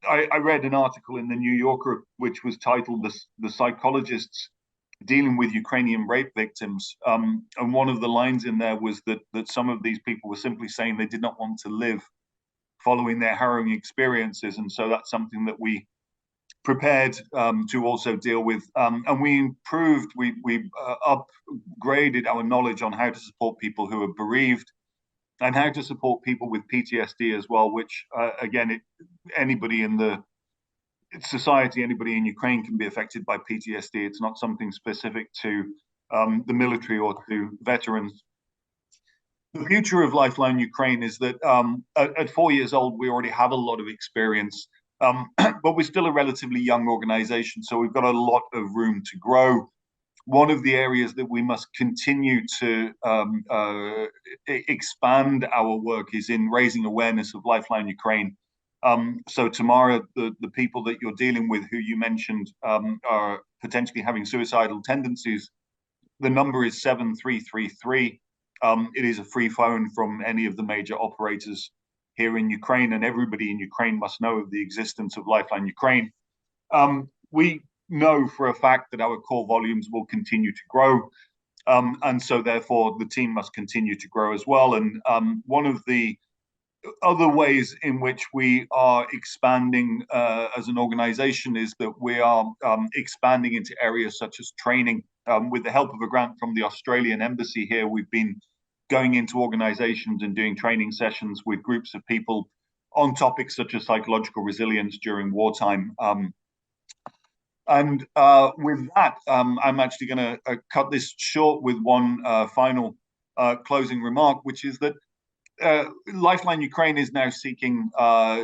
I read an article in the New Yorker which was titled "The Psychologists dealing with Ukrainian rape victims. And one of the lines in there was that some of these people were simply saying they did not want to live following their harrowing experiences. And so that's something that we prepared to also deal with. And we improved, we upgraded our knowledge on how to support people who are bereaved and how to support people with PTSD as well, which again, anybody in the society, anybody in Ukraine can be affected by PTSD. It's not something specific to the military or to veterans. The future of Lifeline Ukraine is that at 4 years old, we already have a lot of experience, but we're still a relatively young organization, so we've got a lot of room to grow. One of the areas that we must continue to expand our work is in raising awareness of Lifeline Ukraine. So Tamara, the people that you're dealing with, who you mentioned are potentially having suicidal tendencies, the number is 7333. It is a free phone from any of the major operators here in Ukraine, and everybody in Ukraine must know of the existence of Lifeline Ukraine. We know for a fact that our core volumes will continue to grow, and so therefore the team must continue to grow as well. And one of the other ways in which we are expanding as an organization is that we are expanding into areas such as training. With the help of a grant from the Australian Embassy here, we've been going into organizations and doing training sessions with groups of people on topics such as psychological resilience during wartime. And with that, I'm actually going to cut this short with one final closing remark, which is that Lifeline Ukraine is now seeking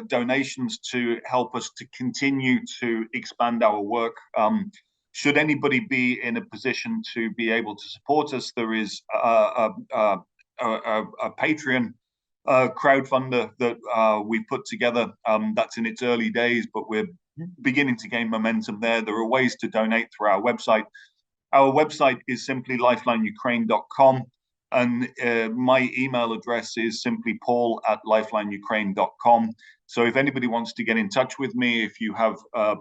donations to help us to continue to expand our work. Should anybody be in a position to be able to support us, there is a Patreon crowdfunder that we put together. That's in its early days, but we're beginning to gain momentum there. There are ways to donate through our website. Our website is simply lifelineukraine.com. And my email address is simply paul@lifelineukraine.com. So if anybody wants to get in touch with me, if you have a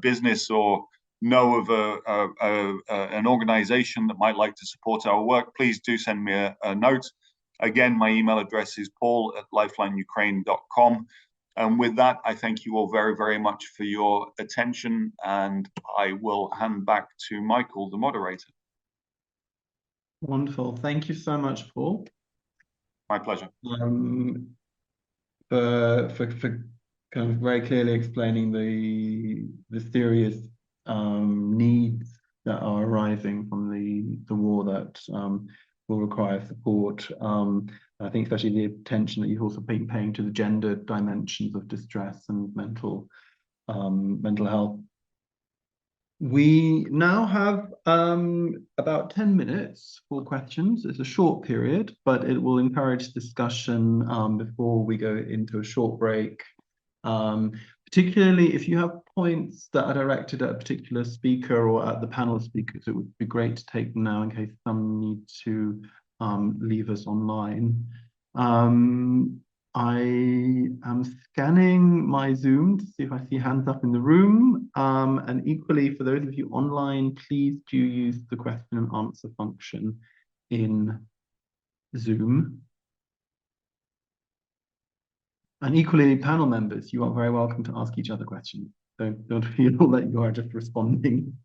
business or know of an organization that might like to support our work, please do send me a note. Again, my email address is paul@lifelineukraine.com. And with that, I thank you all very, very much for your attention, and I will hand back to Michael, the moderator. Wonderful. Thank you so much, Paul. My pleasure. For kind of very clearly explaining the serious needs that are arising from the war that will require support. I think especially the attention that you've also been paying to the gender dimensions of distress and mental health. We now have about 10 minutes for questions. It's a short period, but it will encourage discussion before we go into a short break. Particularly if you have points that are directed at a particular speaker or at the panel speakers, it would be great to take them now in case some need to leave us online. I am scanning my Zoom to see if I see hands up in the room. And equally, for those of you online, please do use the question and answer function in Zoom. And equally, panel members, you are very welcome to ask each other questions. So don't feel that you are just responding.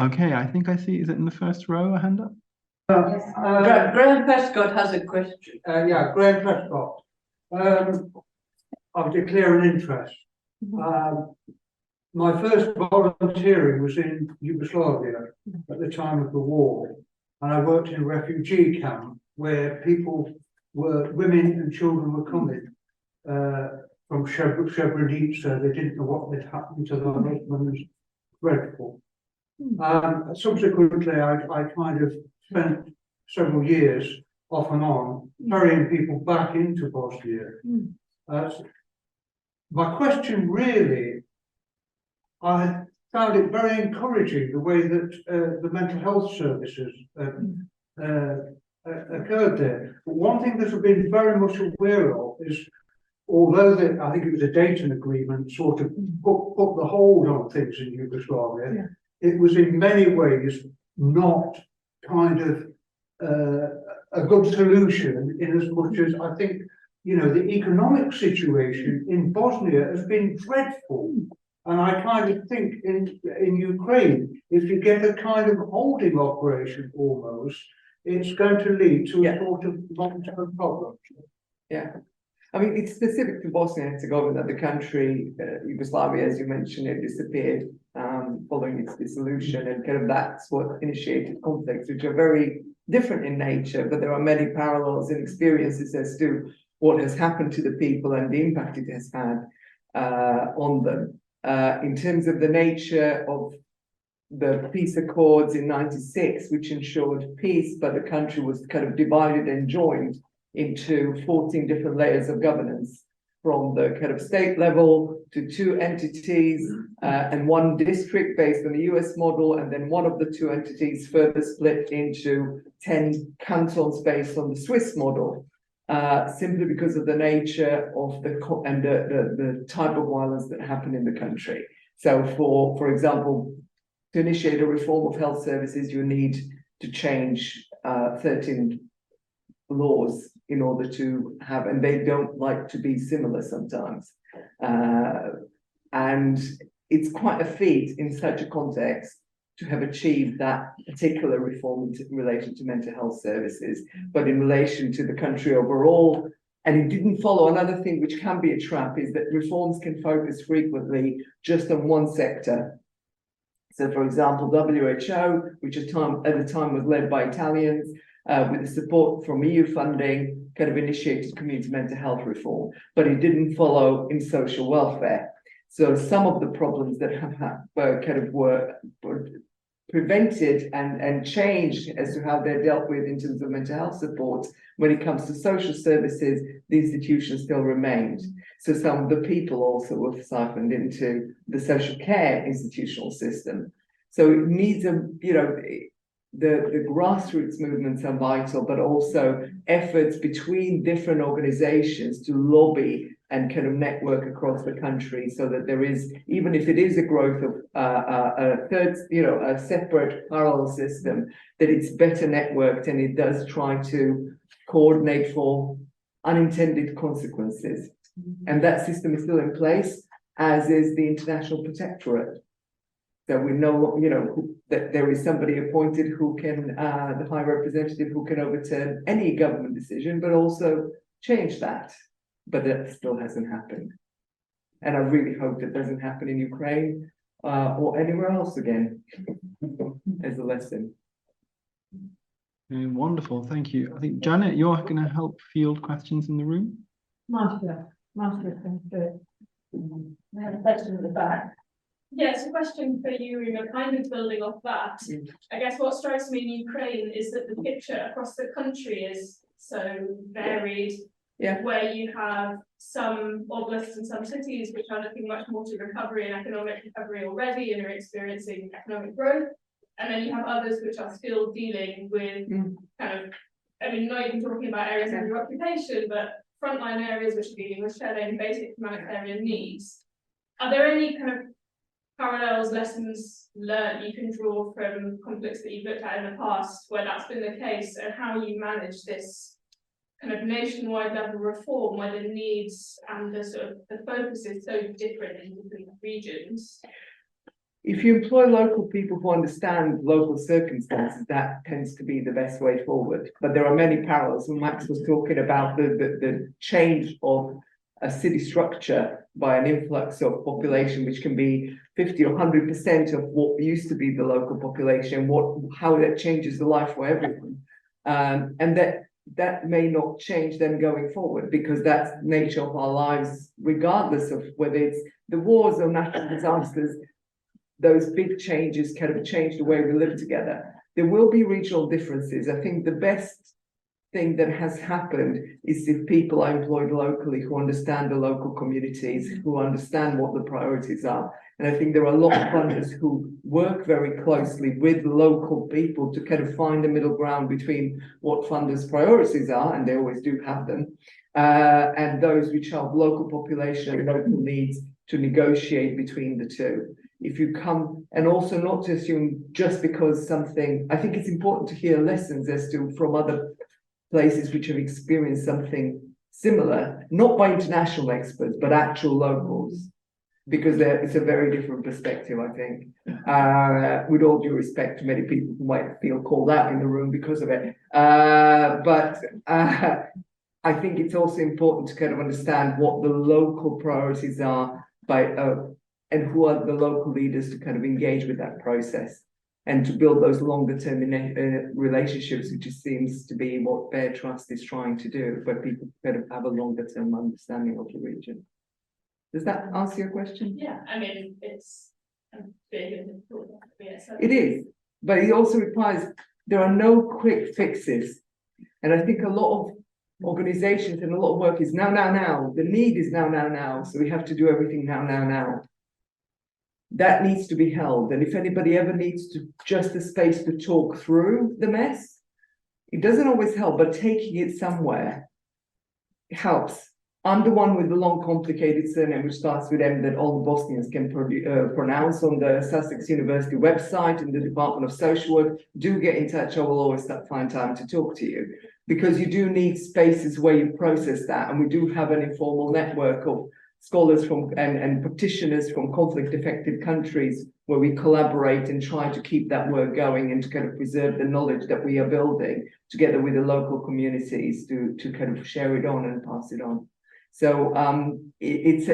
Okay, I think I see, is it in the first row, a hand up? Graham Prescott has a question. Yeah, Graham Prescott. I'll declare an interest. My first volunteering was in Yugoslavia at the time of the war. And I worked in a refugee camp where women and children were coming from Srebrenica. They didn't know what had happened to their husbands. Dreadful. Subsequently, I kind of spent several years off and on carrying people back into Bosnia. My question really, I found it very encouraging the way that the mental health services occurred there. But one thing that I've been very much aware of is although I think it was a Dayton agreement, sort of put the hold on things in Yugoslavia, it was in many ways not kind of a good solution, in as much as I think, you know, the economic situation in Bosnia has been dreadful. And I kind of think in Ukraine, if you get a kind of holding operation almost, it's going to lead to a sort of long-term problem. Yeah. I mean, it's specific to Bosnia and Herzegovina, the country, Yugoslavia, as you mentioned, it disappeared following its dissolution, and kind of that's what initiated conflicts, which are very different in nature, but there are many parallels and experiences as to what has happened to the people and the impact it has had on them. In terms of the nature of the peace accords in '96, which ensured peace, but the country was kind of divided and joined into 14 different layers of governance, from the kind of state level to 2 entities and 1 district based on the US model, and then one of the 2 entities further split into 10 cantons based on the Swiss model, simply because of the nature of the type of violence that happened in the country. So for example, to initiate a reform of health services, you need to change 13 laws in order to have, and they don't like to be similar sometimes. And it's quite a feat in such a context to have achieved that particular reform in relation to mental health services, but in relation to the country overall. And it didn't follow. Another thing which can be a trap is that reforms can focus frequently just on one sector. So for example, WHO, which at the time was led by Italians, with the support from EU funding, kind of initiated community mental health reform, but it didn't follow in social welfare. So some of the problems that were prevented and changed as to how they're dealt with in terms of mental health support, when it comes to social services, the institutions still remained. So some of the people also were siphoned into the social care institutional system. So it needs the grassroots movements are vital, but also efforts between different organizations to lobby and kind of network across the country, so that there is, even if it is a growth of a separate parallel system, that it's better networked and it does try to coordinate for unintended consequences. And that system is still in place, as is the International Protectorate. So we know, that there is somebody appointed who can, the High Representative, who can overturn any government decision, but also change that. But that still hasn't happened. And I really hope it doesn't happen in Ukraine or anywhere else again as a lesson. Wonderful, thank you. I think, Janet, you're going to help field questions in the room. Martha, thank you. I have a question at the back. Yes, a question for you, Rima, kind of building off that. I guess what strikes me in Ukraine is that the picture across the country is so varied, where you have some oblasts and some cities which are looking much more to recovery and economic recovery already and are experiencing economic growth. And then you have others which are still dealing with kind of, not even talking about areas of your occupation, but frontline areas which are dealing with shelling, basic humanitarian needs. Are there any kind of parallels, lessons learned you can draw from conflicts that you've looked at in the past where that's been the case, and how you manage this kind of nationwide level reform where the needs and the sort of the focus is so different in different regions? If you employ local people who understand local circumstances, that tends to be the best way forward. But there are many parallels. When Max was talking about the change of a city structure by an influx of population, which can be 50 or 100% of what used to be the local population, how that changes the life for everyone. And that may not change them going forward, because that's the nature of our lives, regardless of whether it's the wars or natural disasters. Those big changes kind of change the way we live together. There will be regional differences. I think the best thing that has happened is if people are employed locally, who understand the local communities, who understand what the priorities are. And I think there are a lot of funders who work very closely with local people to kind of find a middle ground between what funders' priorities are, and they always do have them, and those which are local population and local needs, to negotiate between the two. If you come, and also not to assume just because something, I think it's important to hear lessons as to from other places which have experienced something similar, not by international experts, but actual locals, because it's a very different perspective, I think. With all due respect to many people who might feel called out in the room because of it. But I think it's also important to kind of understand what the local priorities are and who are the local leaders to kind of engage with that process and to build those longer term relationships, which seems to be what BEARR Trust is trying to do, where people kind of have a longer term understanding of the region. Does that answer your question? Yeah, I mean, it's big and difficult. Yes, it is, but it also requires, there are no quick fixes. And I think a lot of organizations and a lot of work is now. The need is now. So we have to do everything now. That needs to be held. And if anybody ever needs to just a space to talk through the mess, it doesn't always help, but taking it somewhere helps. I'm the one with the long, complicated surname, which starts with M, that all the Bosnians can pronounce, on the Sussex University website in the Department of Social Work. Do get in touch. I will always find time to talk to you, because you do need spaces where you process that. And we do have an informal network of scholars from and practitioners from conflict-affected countries, where we collaborate and try to keep that work going and to kind of preserve the knowledge that we are building together with the local communities to kind of share it on and pass it on. So it's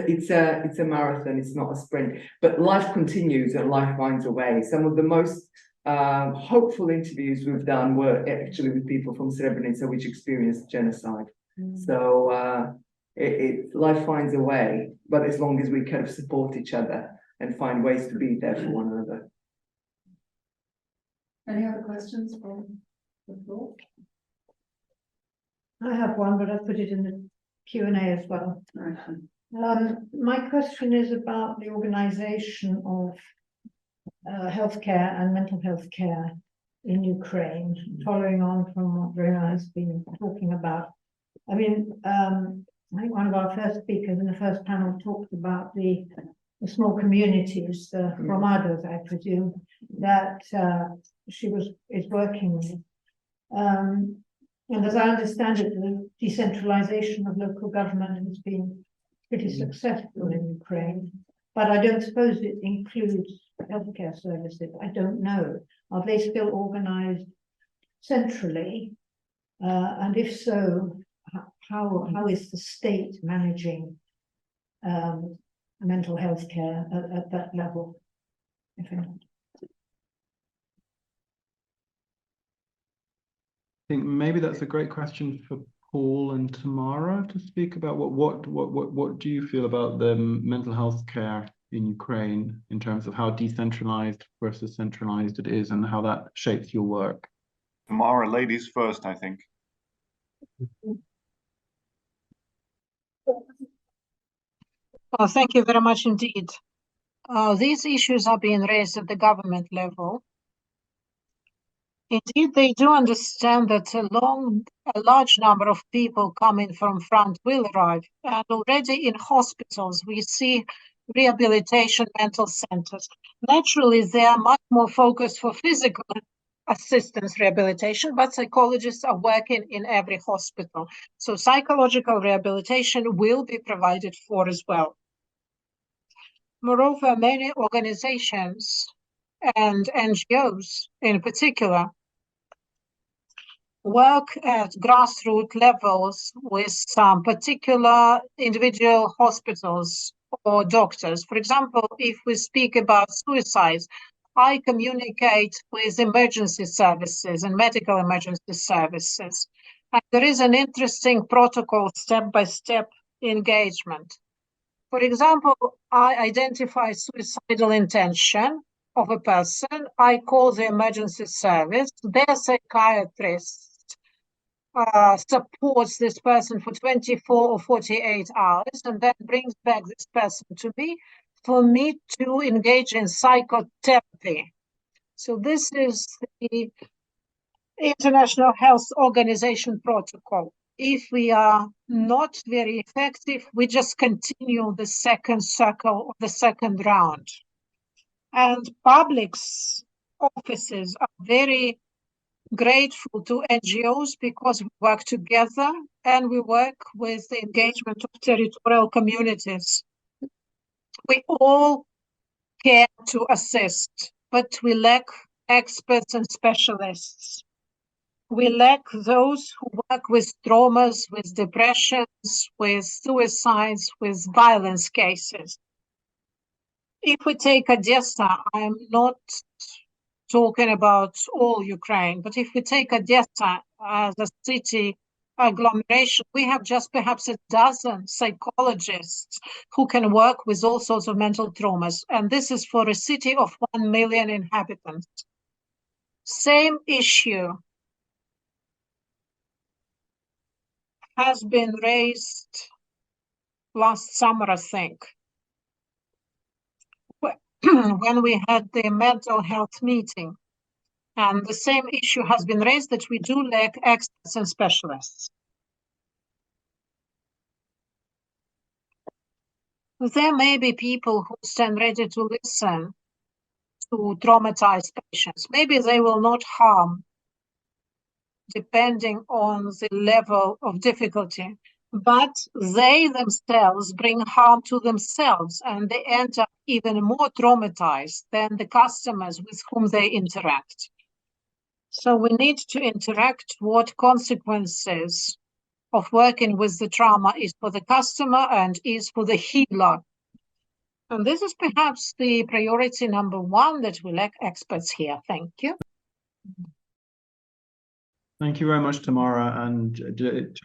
a marathon, it's not a sprint, but life continues and life finds a way. Some of the most hopeful interviews we've done were actually with people from Srebrenica, which experienced genocide. So life finds a way, but as long as we kind of support each other and find ways to be there for one another. Any other questions from the floor? I have one, but I put it in the Q&A as well. My question is about the organization of healthcare and mental health care in Ukraine, following on from what Rena has been talking about. I mean, I think one of our first speakers in the first panel talked about the small communities, the Romados, I presume, that she is working with. And as I understand it, the decentralization of local government has been pretty successful in Ukraine, but I don't suppose it includes healthcare services. I don't know. Are they still organized centrally? And if so, how is the state managing mental health care at that level? If any? I think maybe that's a great question for Paul and Tamara to speak about. What do you feel about the mental health care in Ukraine in terms of how decentralized versus centralized it is and how that shapes your work? Tamara, ladies first, I think. Well, thank you very much indeed. These issues are being raised at the government level. Indeed, they do understand that a large number of people coming from front will arrive. And already in hospitals, we see rehabilitation mental centers. Naturally, they are much more focused for physical assistance rehabilitation, but psychologists are working in every hospital. So psychological rehabilitation will be provided for as well. Moreover, many organizations and NGOs in particular work at grassroots levels with some particular individual hospitals or doctors. For example, if we speak about suicides, I communicate with emergency services and medical emergency services. And there is an interesting protocol, step-by-step engagement. For example, I identify suicidal intention of a person. I call the emergency service. Their psychiatrist supports this person for 24 or 48 hours and then brings back this person to me for me to engage in psychotherapy. So this is the International Health Organization protocol. If we are not very effective, we just continue the second circle of the second round. And public's offices are very grateful to NGOs because we work together and we work with the engagement of territorial communities. We all care to assist, but we lack experts and specialists. We lack those who work with traumas, with depressions, with suicides, with violence cases. If we take Odessa, I'm not talking about all Ukraine, but if we take Odessa as a city agglomeration, we have just perhaps a dozen psychologists who can work with all sorts of mental traumas. And this is for a city of 1 million inhabitants. Same issue has been raised last summer, I think, when we had the mental health meeting. And the same issue has been raised that we do lack experts and specialists. There may be people who stand ready to listen to traumatized patients. Maybe they will not harm, depending on the level of difficulty, but they themselves bring harm to themselves and they end up even more traumatized than the customers with whom they interact. So we need to interact what consequences of working with the trauma is for the customer and is for the healer. And this is perhaps the priority number one, that we lack experts here. Thank you. Thank you very much, Tamara, and it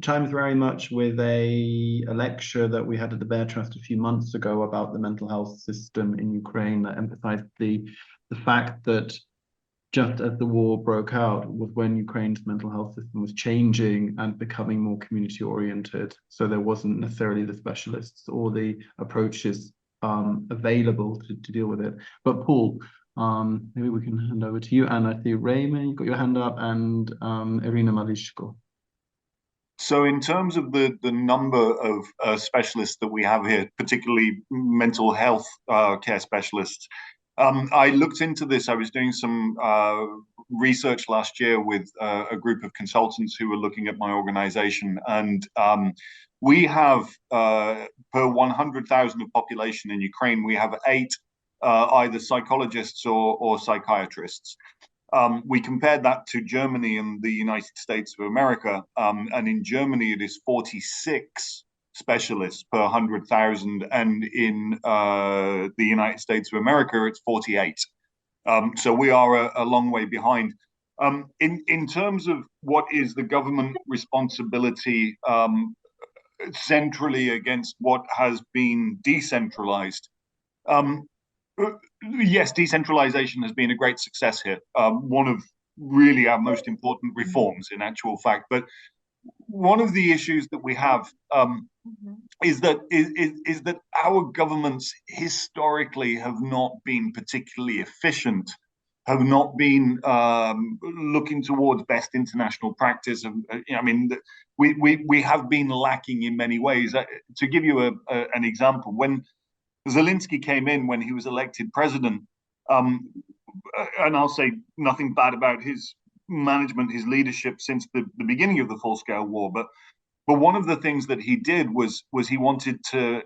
chimes very much with a lecture that we had at the BEARR Trust a few months ago about the mental health system in Ukraine that emphasized the fact that just as the war broke out was when Ukraine's mental health system was changing and becoming more community oriented. So there wasn't necessarily the specialists or the approaches available to deal with it. But Paul, maybe we can hand over to you. And I see Raymond, you've got your hand up, and Irina Malishko. So in terms of the number of specialists that we have here, particularly mental health care specialists, I looked into this. I was doing some research last year with a group of consultants who were looking at my organization, and we have per 100,000 of population in Ukraine, we have 8 either psychologists or psychiatrists. We compared that to Germany and the United States of America, and in Germany it is 46 specialists per 100,000, and in the United States of America it's 48. So we are a long way behind. In terms of what is the government responsibility centrally against what has been decentralized, yes, decentralization has been a great success here. One of really our most important reforms in actual fact. But one of the issues that we have is that our governments historically have not been particularly efficient, have not been looking towards best international practice. I mean, we have been lacking in many ways. To give you an example, when Zelensky came in, when he was elected president, and I'll say nothing bad about his management, his leadership since the beginning of the full-scale war, but one of the things that he did was he wanted to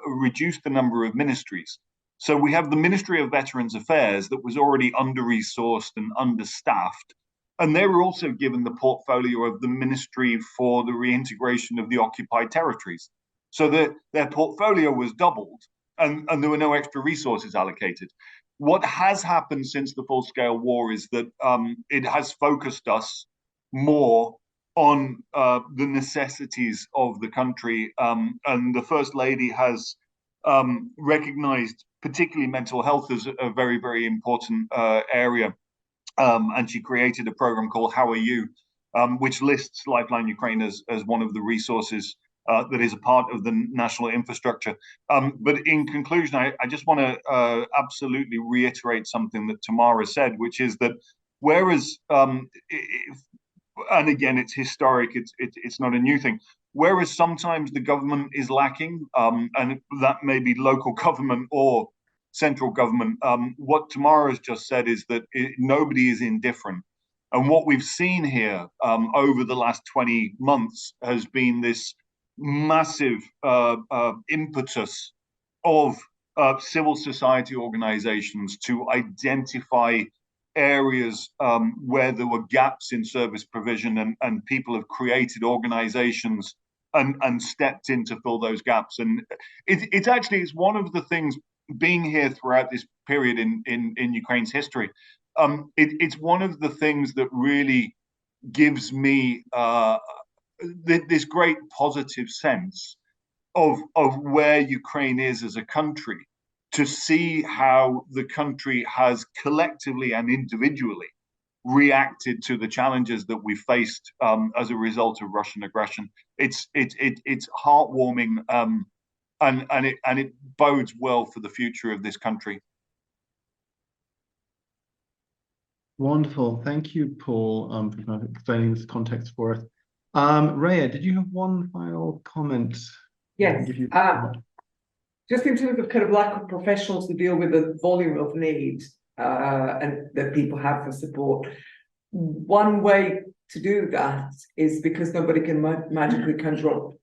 reduce the number of ministries. So we have the Ministry of Veterans Affairs that was already under-resourced and understaffed, and they were also given the portfolio of the Ministry for the Reintegration of the Occupied Territories. So their portfolio was doubled, and there were no extra resources allocated. What has happened since the full-scale war is that it has focused us more on the necessities of the country, and the First Lady has recognized particularly mental health as a very, very important area, and she created a program called How Are You, which lists Lifeline Ukraine as one of the resources that is a part of the national infrastructure. But in conclusion, I just want to absolutely reiterate something that Tamara said, which is that whereas, and again, it's historic, it's not a new thing, whereas sometimes the government is lacking, and that may be local government or central government, what Tamara has just said is that nobody is indifferent. And what we've seen here over the last 20 months has been this massive impetus of civil society organizations to identify areas where there were gaps in service provision, and people have created organizations and stepped in to fill those gaps. And it's one of the things, being here throughout this period in Ukraine's history, it's one of the things that really gives me this great positive sense of where Ukraine is as a country, to see how the country has collectively and individually reacted to the challenges that we faced as a result of Russian aggression. It's heartwarming, and it bodes well for the future of this country. Wonderful. Thank you, Paul, for kind of explaining this context for us. Rhea, did you have one final comment? Yes. Just in terms of kind of lack of professionals to deal with the volume of need and that people have for support, one way to do that is, because nobody can magically conjure up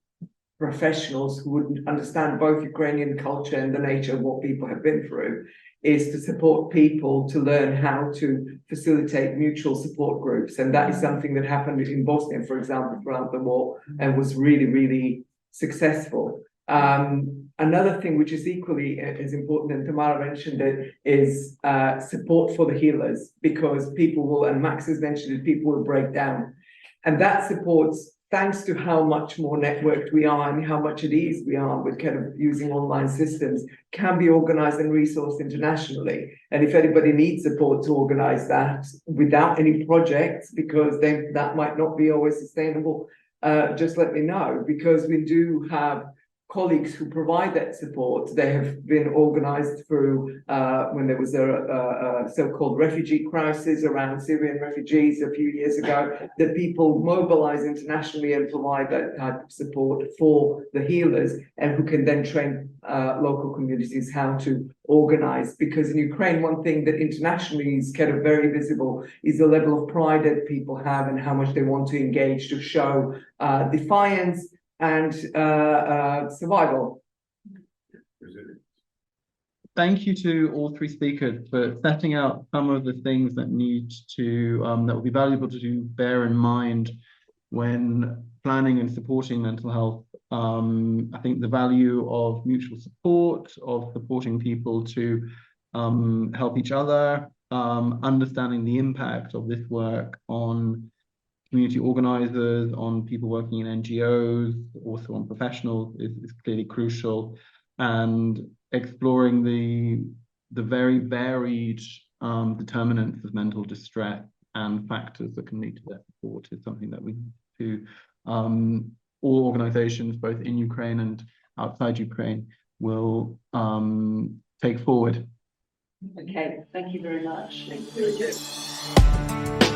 professionals who would understand both Ukrainian culture and the nature of what people have been through, is to support people to learn how to facilitate mutual support groups. And that is something that happened in Bosnia, for example, throughout the war, and was really, really successful. Another thing which is equally as important, and Tamara mentioned it, is support for the healers, because people will, and Max has mentioned it, people will break down. And that supports, thanks to how much more networked we are and how much at ease we are with kind of using online systems, can be organized and resourced internationally. And if anybody needs support to organize that without any projects, because that might not be always sustainable, just let me know, because we do have colleagues who provide that support. They have been organized through when there was a so-called refugee crisis around Syrian refugees a few years ago, that people mobilize internationally and provide that type of support for the healers, and who can then train local communities how to organize. Because in Ukraine, one thing that internationally is kind of very visible is the level of pride that people have and how much they want to engage, to show defiance and survival. Thank you to all three speakers for setting out some of the things that need to that will be valuable to bear in mind when planning and supporting mental health. I think the value of mutual support, of supporting people to help each other, understanding the impact of this work on community organizers, on people working in NGOs, also on professionals, is clearly crucial, and exploring the very varied determinants of mental distress and factors that can lead to their support is something that we need to, all organizations, both in Ukraine and outside Ukraine, will take forward. Okay, thank you very much. Thank you.